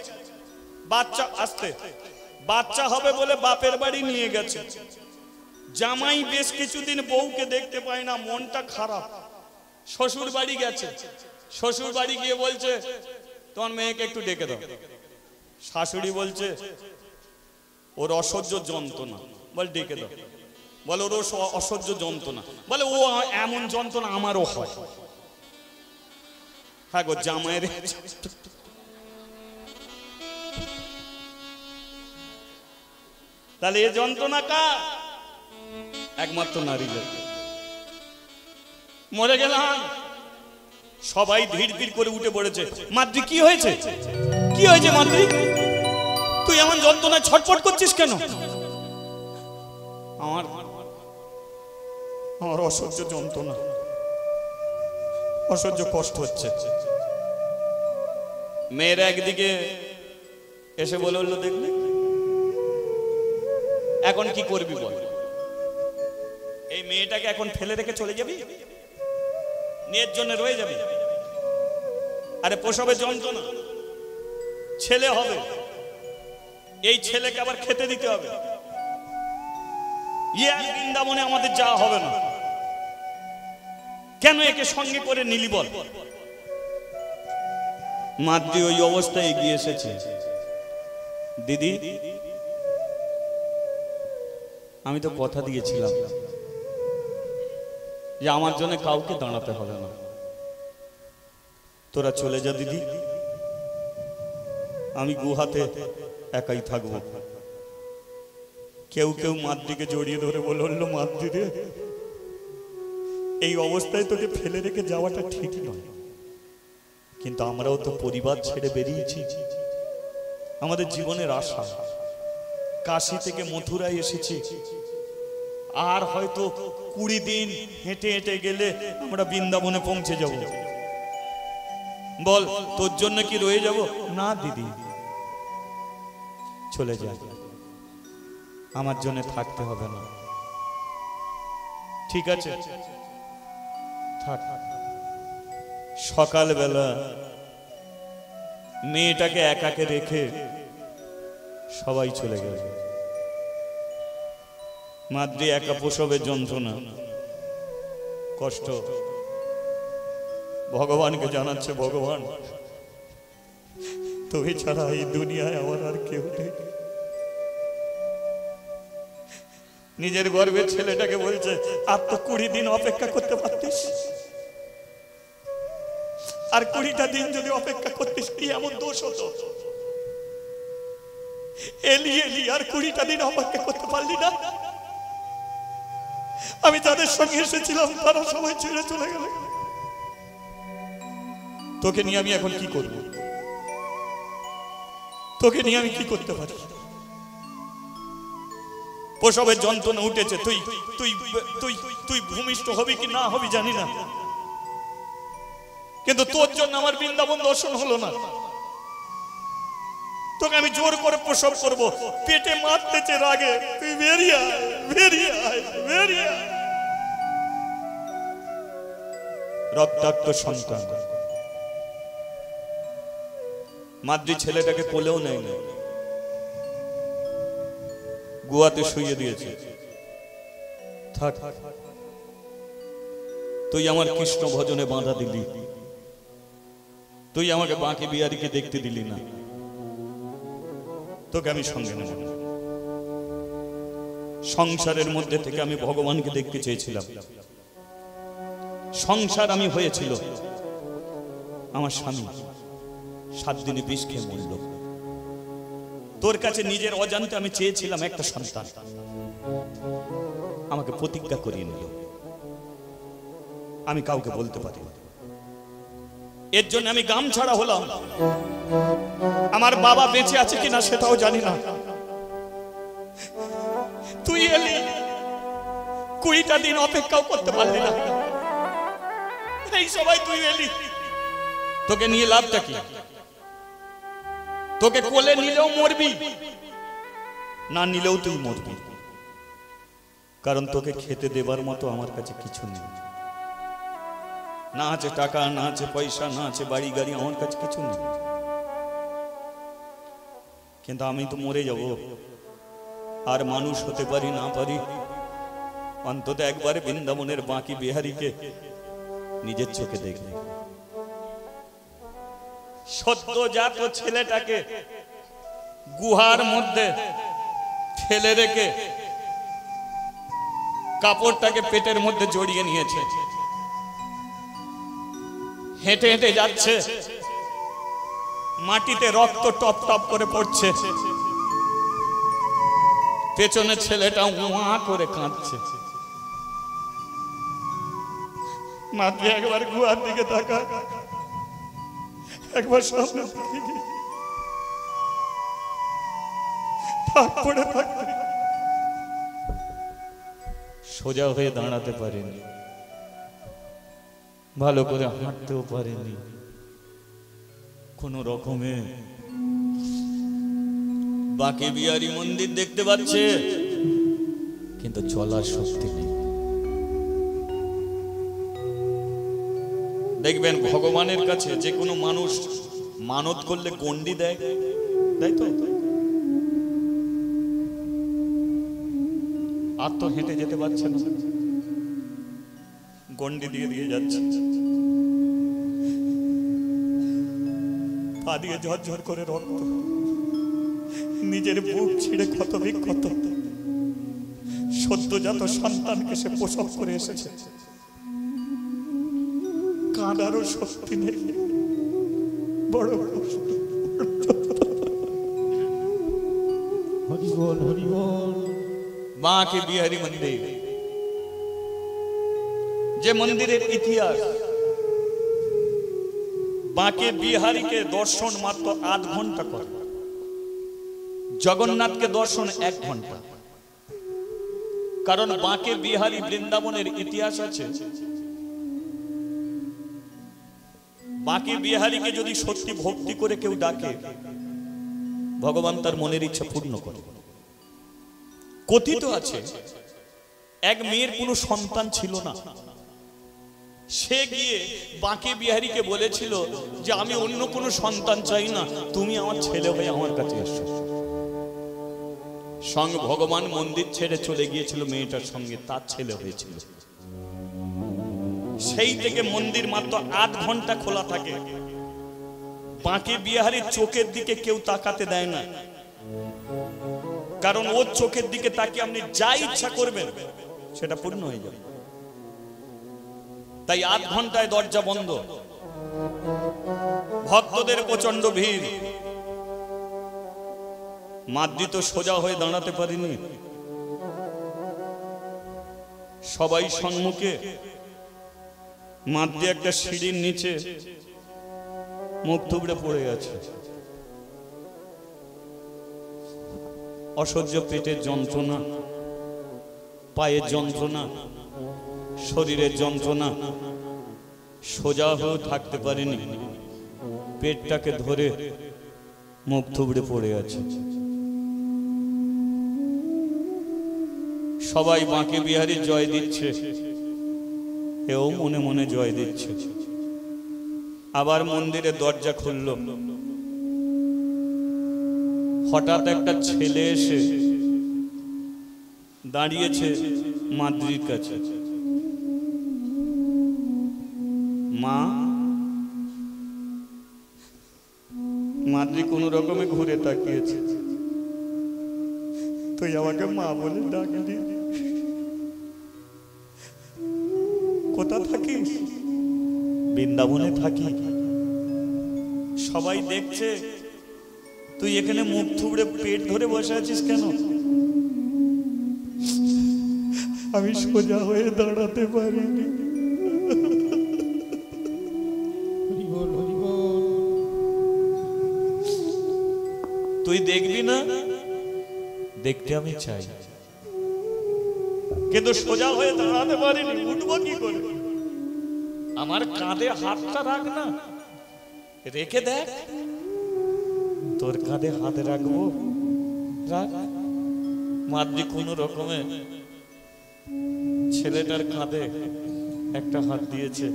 A: বাচ্চা আসতে, বাচ্চা হবে বলে বাপের বাড়ি নিয়ে গেছে। জামাই বেশ কিছুদিন বউকে দেখতে পায় না, মনটা খারাপ। শ্বশুর বাড়ি গেছে, শ্বশুর বাড়ি গিয়ে বলছে তোমার মেয়েকে একটু ডেকে দাও। শাশুড়ি বলছে ওর অসহ্য যন্ত্রণা, বল ডেকে দাও। বলে ওর অসহ্য যন্ত্রণা, বলে ও এমন যন্ত্রণা আমারও হয়। হ্যাঁ গো, জামাইয়ের তাহলে এ যন্ত্রণা কার? একমাত্র নারী। মরে গেলাম, সবাই ধীর ধীর করে উঠে পড়েছে। মাদ্রি কি হয়েছে? কি হয়েছে মাদ্রি? তুই এমন যন্ত্রণায় ছটফট করছিস কেন? আমার অসহ্য যন্ত্রণা, অসহ্য কষ্ট হচ্ছে। মেয়েরা একদিকে এসে বলে বললো দেখলি এখন কি করবি বল? এই মেয়েটাকে এখন ফেলে রেখে চলে যাবি? মেয়ের জন্য রয়ে যাবি? আরে প্রসবের যন্ত্রণা, ছেলে হবে, এই ছেলেকে আবার খেতে দিতে হবে। বৃন্দাবনে আমাদের যাওয়া হবে না, কেন একে সঙ্গে করে নিলি বল? মাদ্রি ওই অবস্থায় এগিয়ে এসেছে। দিদি, আমি তো কথা দিয়েছিলাম যে আমার জন্য কাউকে দাঁড়াতে হবে না, তোরা চলে যা দিদি, আমি গুহাতে একাই থাকবো। কেউ কেউ মাদ্রিকে জড়িয়ে ধরে বলল, মাদ্রি রে, এই অবস্থায় তোকে ফেলে রেখে যাওয়াটা ঠিক নয়, কিন্তু আমরাও তো পরিবার ছেড়ে বেরিয়েছি, আমাদের জীবনের আশা। কাশী থেকে মথুরায় এসেছি, আর হয়তো 20 দিন হেঁটে হেঁটে গেলে আমরা বৃন্দাবনে পৌঁছে যাব। বল তোর জন্য কি রয়ে যাব? না দিদি, চলে যা, আমার জন্য থাকতে হবে না। ঠিক আছে থাক। সকালবেলা মেয়েটাকে একাকে রেখে সবাই চলে গেল। মাদ্রি একা প্রসবের যন্ত্রণা, কষ্ট ভগবানকে জানাচ্ছে, ভগবান তুমি ছাড়া এই দুনিয়ায় আমার আর কেউ নেই। নিজের গর্বের ছেলেটাকে বলছে, আর তো 20 দিন অপেক্ষা করতে পারতিস, আর 20টা দিন যদি অপেক্ষা করতিস কি এমন দোষ হতো? এলি এলি আর 20টা দিন অপেক্ষা করতে পারলি না? আমি যাদের সঙ্গে এসেছিলাম তারা সবাই ছেড়ে চলে গেল। তোকে নিয়ে আমি এখন কি করব? তোকে নিয়ে আমি কি করতে পারি? প্রসবের যন্ত্রণা উঠেছে, তুই তুই তুই তুই ভূমিষ্ঠ হবি কি না হবি জানি না, কিন্তু তোর জন্য আমার বৃন্দাবন দর্শন হলো না। তোকে আমি জোর করে প্রসব করব, পেটে মারতেছে রাগে, তুই বেরিয়ে আয়, বেরিয়ে আয়, বেরিয়ে আয়। রক্তাক্ত সন্তান, মাদ্রি ছেলেটাকে কোলেও নেয় না, গুয়াতে শুইয়ে দিয়েছে। থাক, তুই আমার কৃষ্ণ ভজনে বাঁধা দিলি, তুই আমাকে বাঁকে বিহারীকে দেখতে দিলি না, তোকে আমি সঙ্গে নেব না। সংসারের মধ্যে থেকে আমি ভগবানকে দেখতে চেয়েছিলাম, সংসার আমি হয়েছিল, আমার স্বামী 7 দিনে বিষ খেয়ে মরল। তোর কাছে নিজের অজান্তে আমি চেয়েছিলাম একটা সন্তান, আমাকে প্রতিজ্ঞা করিয়ে নিল, আমি কাউকে বলতে পারি না। এর জন্য আমি গাম ছাড়া হলাম। আমার বাবা বেঁচে আছে কিনা সেটাও জানি না। তুই এলি, 20টা দিন অপেক্ষাও করতে পারলি না, এই সবাই তুই এলি, তোকে নিয়ে লাভটা কি? তোকে কোলে নিলেও মরবি, না নিলেও তুই মরবি, কারণ তোকে খেতে দেবার মতো আমার কাছে কিছু নেই। না আছে টাকা, না আছে পয়সা, না আছে বাড়ি গাড়ি, আমার কাছে কিছু নেই। কিন্তু আমি তো মরে যাব, আর মানুষ হতে পারি না পারি, অন্তত একবারে বৃন্দাবনের বাঁকি বিহারীকে নিজের চোখে দেখবে। সদ্যজাত ছেলেটাকে গুহার মধ্যে ফেলে রেখে কাপড়টাকে পেটের মধ্যে জড়িয়ে নিয়েছে, হেঁটে হেঁটে যাচ্ছে, মাটিতে রক্ত টপ টপ করে পড়ছে, পেছনে ছেলেটা উয়া করে কাঁদছে। মাতৃ একবার গুহার দিকে তাকা, একবার সামনে পড়ে থাকতে সোজা হয়ে দাঁড়াতে পারেনি, ভালো করে হাঁটতেও পারেনি, কোন রকমে বাঁকে বিহারী মন্দির দেখতে পাচ্ছে কিন্তু চলার শক্তি নেই। দেখবেন ভগবানের কাছে যে কোনো মানুষ মানত করলে গন্ডি দেয়, তাই তো? আর তো হেঁটে যেতে পারছে না, গন্ডি দিয়ে দিয়ে যাচ্ছে, পা দিয়ে ঝরঝর করে রক্ত, নিজের বুক ছিঁড়ে ক্ষত বিক্ষত। সদ্যজাত সন্তানকে সে প্রসব করে এসেছে, কাঁদারও শক্তি নেই, বড় হরিবল হরিবল। বাঁকে বিহারী মন্দির, যে মন্দিরের ইতিহাস, বাঁকে বিহারীকে দর্শন মাত্র 8 ঘন্টা করে, জগন্নাথকে দর্শন 1 ঘন্টা। কারণ বাঁকে বিহারী বৃন্দাবনের ইতিহাস আছে, বাঁকে বিহারীকে যদি সত্যি ভক্তি করে কেউ ডাকে, ভগবান তার মনের ইচ্ছা পূর্ণ করে। কথিত আছে এক মেয়ের কোনো সন্তান ছিল না, সে গিয়ে বাঁকে বিহারীকে বলেছিল যে আমি অন্য কোনো সন্তান চাই না, তুমি আমার ছেলে হয়ে আমার কাছে এসো। সঙ্গে ভগবান মন্দির ছেড়ে চলে গিয়েছিল মেয়েটার সঙ্গে, তার ছেলে হয়েছিল। সেই থেকে মন্দির মাত্র 8 ঘন্টা খোলা থাকে। বাঁকে বিহারীর চোখের দিকে কেউ তাকাতে দেয় না, কারণ ওর চোখের দিকে তাকিয়ে আপনি যা ইচ্ছা করবেন সেটা পূর্ণ হয়ে যাবে। তাই 8 ঘন্টায় দরজা বন্ধ, ভক্তদের প্রচন্ড ভিড়। মাদ্রি তো সোজা হয়ে দাঁড়াতে পারিনি, সবাই সম্মুখে, মাদ্রি একটা সিঁড়ির নিচে মুখ থুবড়ে পড়ে গেছে। অসহ্য পেটের যন্ত্রণা, পায়ের যন্ত্রণা, শরীরের যন্ত্রণা, সোজা হয়ে থাকতে পারেনি, পেটটাকে ধরে মুখ থুবড়ে পড়ে আছে। সবাই বাঁকে বিহারী জয় দিচ্ছে, এও মনে মনে জয় দিচ্ছে। আবার মন্দিরের দরজা খুলল, হঠাৎ একটা ছেলে এসে দাঁড়িয়েছে মাদ্রির কাছে। মা, মাদ্রি কোন রকমে ঘুরে তাকিয়েছে। তুই আমাকে মা বলে ডাকলি, কোথা থাকিস? বৃন্দাবনে থাকি। সবাই দেখছে, তুই এখানে মুখ থুবড়ে পেট ধরে বসে আছিস কেন? আমি সোজা হয়ে দাঁড়াতে পারিনি। তুই দেখবি না? দেখতে আমি চাই, কিন্তু সোজা হয়ে দাঁড়াতে পারিনি। উঠবো কি করে? আমার কাঁধে হাতটা রাখ না, রেখে দেখ। তোর কাঁধে হাত রাখবো, রাখ। মাদ্রি কোন রকমে ছেলেটার কাঁধে একটা হাত দিয়েছে,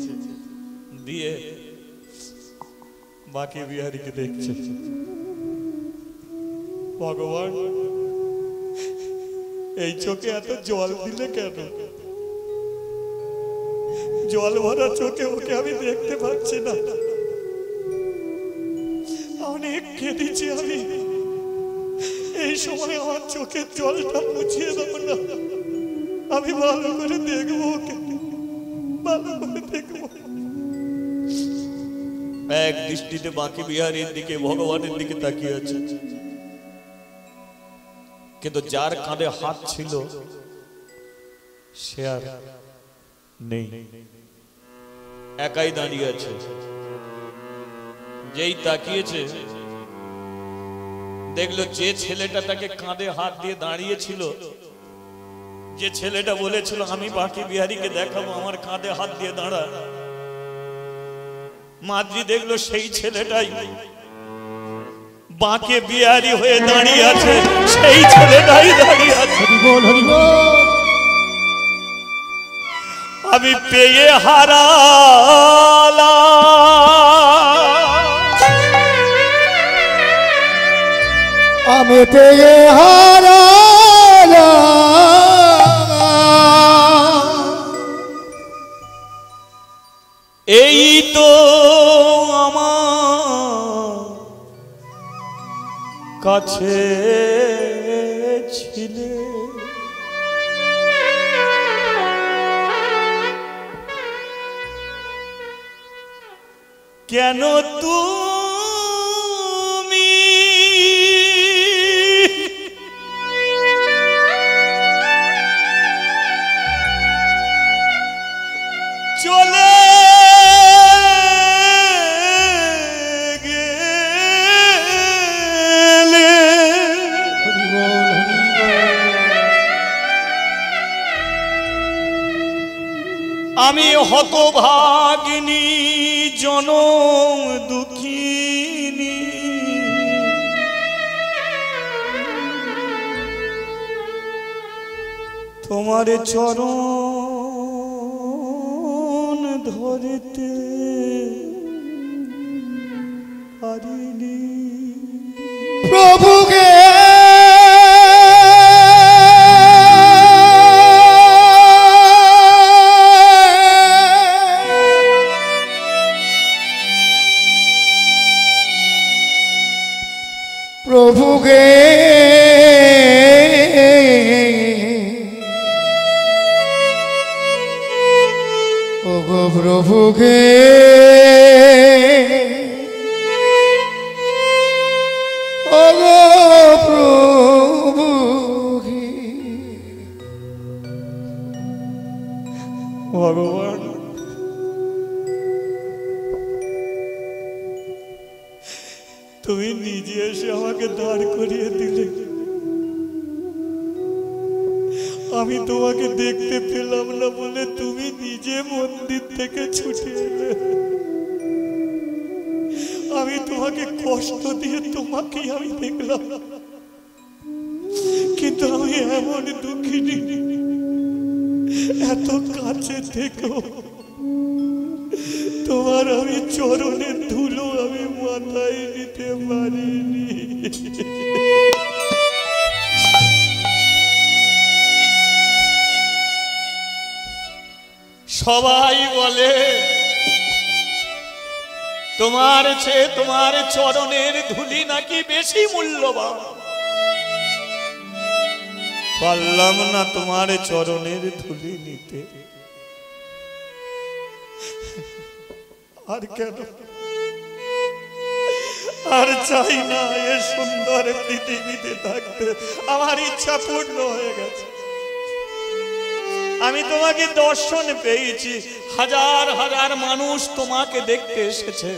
A: দিয়ে বাঁকে বিহারীকে দেখছে। ভগবান, এই চোখে এত জল দিলে কেন? জল ভরা চোখে ওকে আমি দেখতে পাচ্ছি না। অনেক কেঁদেছি আমি, এই সময় আমার চোখের জলটা মুছিয়ে দেবো না। আমি ভালো করে দেখবো ওকে, ভালো করে দেখবো। এক দৃষ্টিতে বাঁকে বিহারীর দিকে, ভগবানের দিকে তাকিয়ে আছে, কিন্তু যার কাঁধে হাত ছিল সে আর নেই, একাই দাঁড়িয়ে আছে। যেই তাকিয়েছে, দেখলো যে ছেলেটা তাকে কাঁধে হাত দিয়ে দাঁড়িয়েছিল, যে ছেলেটা বলেছিল আমি বাঁকে বিহারীকে দেখাবো, আমার কাঁধে হাত দিয়ে দাঁড়া, মাদ্রি দেখলো সেই ছেলেটাই বাঁকে বিহারী হয়ে দাঁড়িয়ে আছে, সেই ছেলেটাই দাঁড়িয়ে আছে। আমি পেয়ে হারালাম,
B: আমি পেয়ে হারালাম,
A: এই তো আমার কাছে ছিলে, কেন তুমি চলে গেলে? আমি হতভাগিনী জনম দুঃখিনী তোমার চরণ ধরতে পারিনি
B: প্রভুকে প্রভুকে ওগো প্রভুকে ওগো প্রভুকে
A: ভগবান তুমি নিজে এসে আমাকে দাঁড় করিয়ে দিলে আমি তোমাকে দেখতে পেলাম না বলে তুমি নিজে মন্দির থেকে ছুটে এলে আমি তোমাকে কষ্ট দিয়ে তোমাকেই আমি দেখলাম কিন্তু আমি এমন দুঃখিনী এত কাছে থেকেও তোমার আমি চরণের ধুলো আমি মাথায় নিতে পারিনি সবাই বলে তোমার চেয়ে তোমার চরণের ধুলি নাকি বেশি মূল্যবান পারলাম না তোমার চরণের ধুলি নিতে আর কেন আর চাই না এ সুন্দর পৃথিবীতে থাকতে আমার ইচ্ছা পূর্ণ হয়ে গেছে আমি তোমাকে দর্শন পেয়েছি হাজার হাজার মানুষ তোমাকে দেখতে এসেছে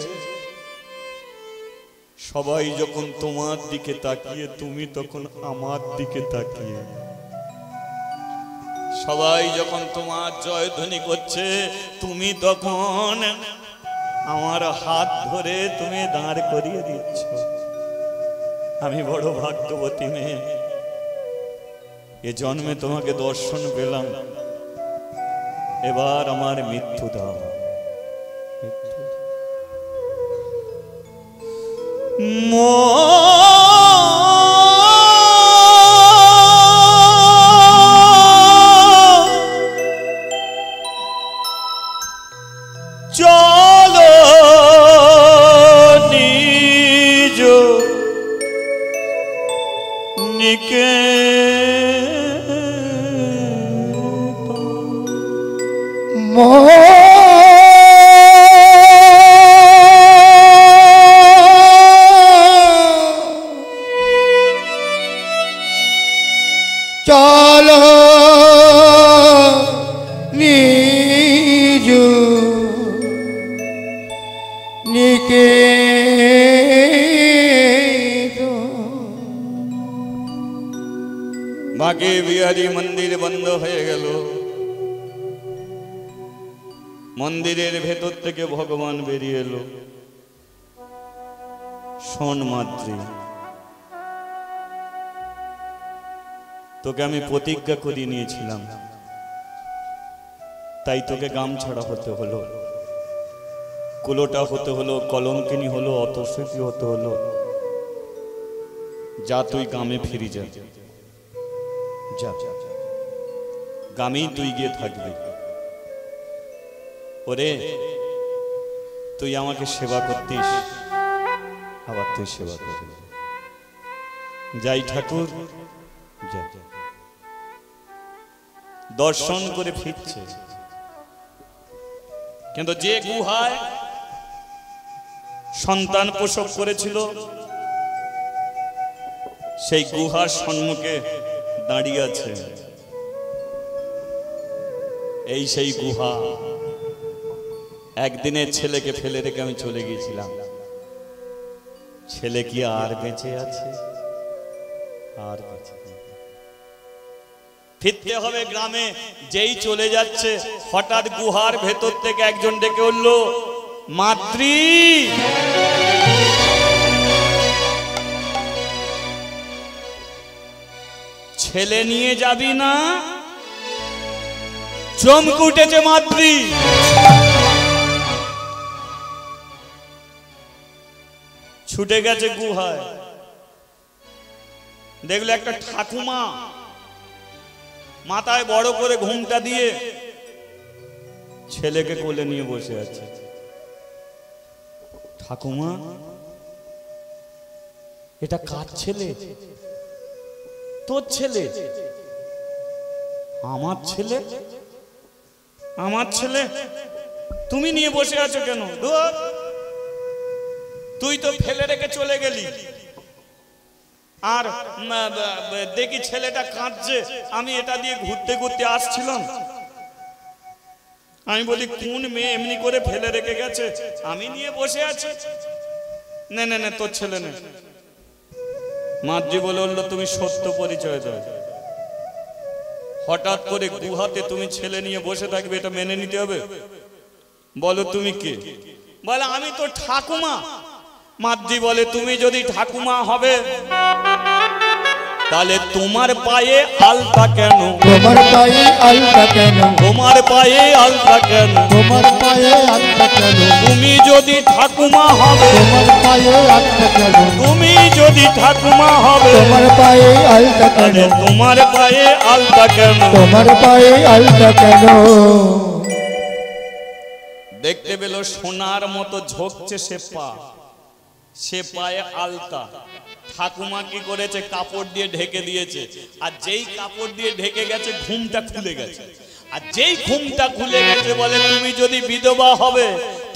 A: সবাই যখন তোমার দিকে তাকিয়ে তুমি তখন আমার দিকে তাকিয়ে সবাই যখন তোমার জয়ধ্বনি করছে তুমি তখন আমার হাত ধরে তুমি দাঁড় করিয়ে দিচ্ছ আমি বড় ভাগ্যবতী মেয়ে এ জন্মে তোমাকে দর্শন পেলাম এবার আমার মৃত্যু দাও চলো নিজ নিকে
B: চলো নিজ নিকে
A: বাঁকে বিহারী মন্দির বন্ধ হয়ে গেল মন্দিরের ভেতর থেকে ভগবান বেরিয়ে এলো শোন মাদ্রি তোকে আমি প্রতিজ্ঞা করিয়ে নিয়েছিলাম তাই তোকে গামছাড়া হতে হলো কুলোটা হতে হলো কলঙ্কিনী হলো অতস্বীতি হতে হলো যা তুই গ্রামে ফিরে যা যা গ্রামেই তুই গিয়ে থাকবি ওরে তুই আমাকে সেবা করতিস আবার তুই সেবা করবি যাই ঠাকুর যা দর্শন করে ফিরছে কিন্তু যে গুহায় সন্তান প্রসব করেছিল সেই গুহার সম্মুখে দাঁড়িয়ে আছে এই সেই গুহা একদিনের ছেলেকে ফেলে রেখে আমি চলে গিয়েছিলাম ছেলে কি আর বেঁচে আছে আর বেঁচে ফিরতে হবে গ্রামে যেই চলে যাচ্ছে হঠাৎ গুহার ভেতর থেকে একজন ডেকে উঠল মাদ্রি ছেলে নিয়ে যাবি না? চমকে উঠেছে মাদ্রি। ছুটে গেছে গুহায়, দেখলো একটা ঠাকুমা মাথায় বড় করে ঘুমটা দিয়ে ছেলেকে কোলে নিয়ে বসে আছে। ঠাকুমা, এটা কার ছেলে? তোর ছেলে? আমার ছেলে? আমার ছেলে? তুমি নিয়ে বসে আছো কেন? তুই তো ফেলে রেখে চলে গেলি, আর দেখি ছেলেটা কাঁদছে, আমি এটা দিয়ে ঘুরতে ঘুরতে আসছিলাম। আমি বলি, কোন মেয়ে এমনি করে ফেলে রেখে গেছে, আমি নিয়ে বসে আছি। না না না, তোর ছেলে নেই। মাদ্রি বলে উঠল, তুমি সত্য পরিচয় দাও। হঠাৎ করে গুহাতে তুমি ছেলে নিয়ে বসে থাকবে, এটা মেনে নিতে হবে? বলো তুমি কে? বলে, আমি তো ঠাকুমা। মাদ্রি বলে, তুমি যদি ঠাকুমা হবে তাহলে তোমার পায়ে আলতা কেন?
B: তোমার পায়ে আলতা কেন?
A: তোমার পায়ে আলতা কেন?
B: তোমার পায়ে আলতা কেন?
A: তুমি যদি ঠাকুমা হবে,
B: তোমার পায়ে আলতা কেন?
A: তুমি যদি ঠাকুমা হবে,
B: তোমার পায়ে আলতা কেন?
A: তোমার পায়ে আলতা কেন?
B: তোমার পায়ে আলতা কেন?
A: দেখতে পেল সোনার মতো ঝোঁকছে সে পা, সে পায়ে আলতা। ঠাকুমা কি করেছে? কাপড় দিয়ে ঢেকে দিয়েছে, আর যেই কাপড় দিয়ে ঢেকে গেছে ঘুমটা খুলে গেছে। আর যেই ঘুমটা খুলে গেছে বলে, তুমি যদি বিধবা হবে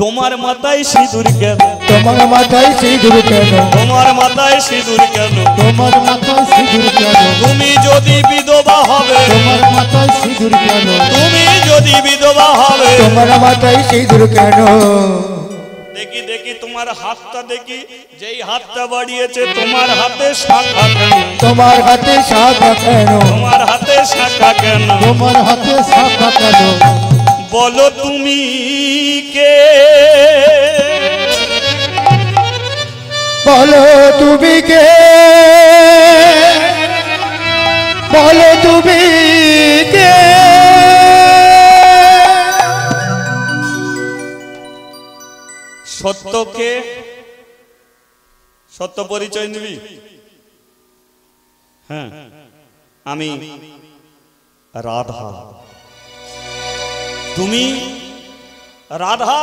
A: তোমার মাথায় সিঁদুর কেন?
B: তোমার মাথায় সিঁদুর কেন?
A: তোমার মাথায় সিঁদুর কেন?
B: তোমার মাথায় সিঁদুর কেন?
A: তুমি যদি বিধবা হবে,
B: তোমার মাথায় সিঁদুর কেন?
A: তুমি যদি বিধবা হবে,
B: তোমার মাথায় সিঁদুর কেন?
A: দেখি দেখি তোমার হাতটা দেখি, যেই হাতটা বাড়িয়েছে তোমার হাতে শাখা কেন?
B: তোমার হাতে শাখা কেন?
A: তোমার হাতে শাখা কেন?
B: তোমার হাতে শাখা কেন?
A: বলো তুমি কে?
B: বলো তুমি কে? বলো তুমি কে?
A: সত্যকে সত্য পরিচয় নিবি? হ্যাঁ, আমি রাধা। তুমি রাধা?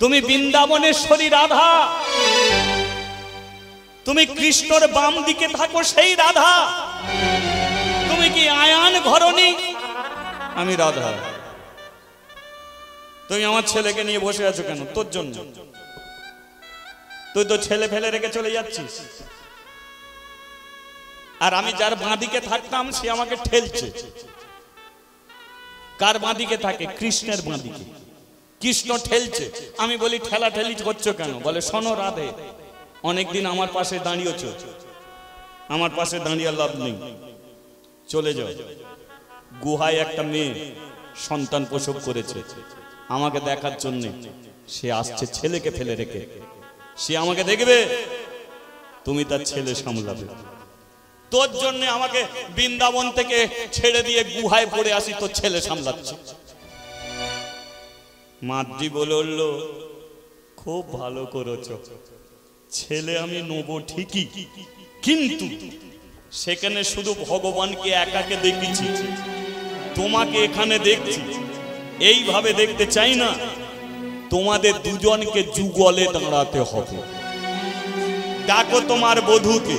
A: তুমি বৃন্দাবনেশ্বরী রাধা? তুমি কৃষ্ণর বাম দিকে থাকো সেই রাধা? তুমি কি আয়ান ঘরণী? আমি রাধা। তুমি আমার ছেলেকে নিয়ে বসে আছো কেন? তোর জন্য। তুই তো ছেলে ফেলে রেখে চলে যাচ্ছিস, আর আমি যার বাঁদিকে থাকতাম সে আমাকে ঠেলছে। কার বাঁদিকে থাকে? কৃষ্ণের বাঁদিকে। কৃষ্ণ ঠেলছে। আমি বলি, ঠেলা ঠেলি করছো কেন? বলে, শোনো রাধে, অনেকদিন আমার পাশে দাঁড়িয়েছ, আমার পাশে দাঁড়িয়ে লাভ নেই, চলে যাও। গুহায় একটা মেয়ে সন্তান প্রসব করেছে, আমাকে দেখার জন্য সে আসছে ছেলেকে ফেলে রেখে। সে আমাকে দেখবে, তুমি তার ছেলে সামলাবে। তোর জন্য আমাকে বৃন্দাবন থেকে ছেড়ে দিয়ে গুহায় পড়ে আসি, তোর ছেলে সামলাচ্ছে। মাদ্রি বলল, খুব ভালো করেছ, ছেলে আমি নেবো ঠিকই, কিন্তু সেখানে শুধু ভগবানকে একাকে দেখেছি, তোমাকে এখানে দেখছি, এইভাবে দেখতে চাই না। তোমাদের দুজনকে যুগলে দাঁড়াতে হবে। ডাকো তোমার বধূকে।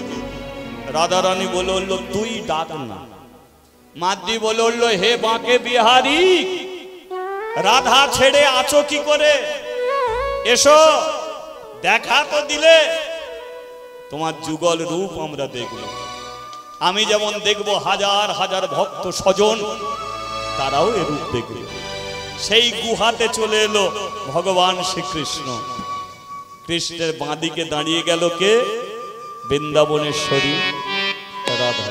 A: রাধারানী বলল, তুই ডাক না। মাদ্রি বলল, হে বাঁকে বিহারী, রাধা ছেড়ে আছো কি করে? এসো, দেখা তো দিলে। তোমার যুগল রূপ আমরা দেখব। আমি যেমন দেখব, হাজার হাজার ভক্ত স্বজন তারাও এ রূপ দেখবে। সেই গুহাতে চলে এলো ভগবান শ্রীকৃষ্ণ। কৃষ্ণের বাঁদিকে দাঁড়িয়ে গেল কে? বৃন্দাবনেশ্বরী রাধা।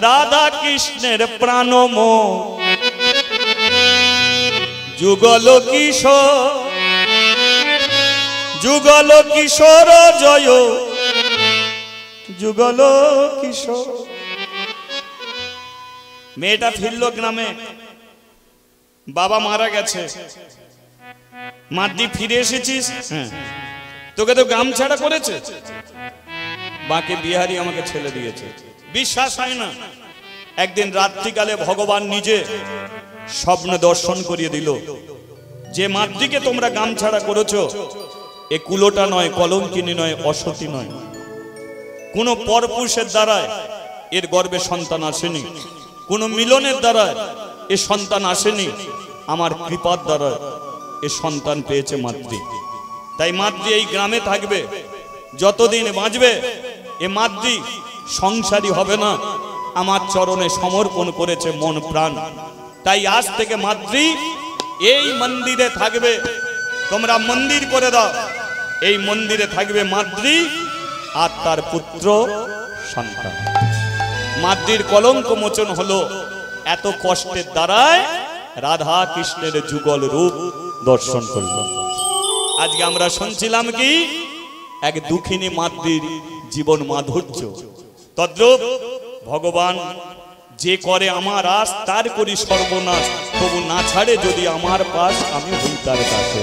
A: রাধা কৃষ্ণের প্রাণমোহ যুগল কিশোর যুগল কিশোর জয় যুগল কিশোর। মেয়েটা ফিরল গ্রামে, বাবা মারা গেছে। মাদি ফিরে এসেছিস? হ্যাঁ। তোকে তো গ্রাম ছাড়া করেছে, বাকি বিহারি আমাকে ছেলে দিয়েছে। বিশ্বাস হয় না। একদিন রাত্রিকালে ভগবান নিজে স্বপ্ন দর্শন করিয়ে দিল, যে মাতৃকে তোমরা গামছাড়া করেছো এ কুলোটা নয়, কলঙ্কিনী নয়, অসতী নয়, কোন পরপুরুষের দ্বারায় এর গর্ভে সন্তান আসেনি, কোন মিলনের দ্বারা এ সন্তান আসেনি, আমার কৃপার দ্বারা এ সন্তান পেয়েছে মাতৃ। তাই মাতৃ এই গ্রামে থাকবে, যতদিন বাঁচবে এ মাতৃ সংসারী হবে না, আমার চরণে সমর্পণ করেছে মন প্রাণ। তাই আজ থেকে মাতৃ এই মন্দিরে থাকবে। তোমরা মন্দির করে দাও, এই মন্দিরে থাকবে মাতৃ আর তার পুত্র সন্তান। মাতৃর কলঙ্ক মোচন হলো এত কষ্টের দ্বারায় রাধা কৃষ্ণের যুগল রূপ দর্শন করল। আজকে আমরা শুনছিলাম কি এক দুঃখিনী মাতৃর জীবন মাধুর্য। তদ্রূপ ভগবান যে করে আমার আশ তার করি সর্বনাশ, তবু না ছাড়ে যদি আমার পাশ আমি হই তার কাছে।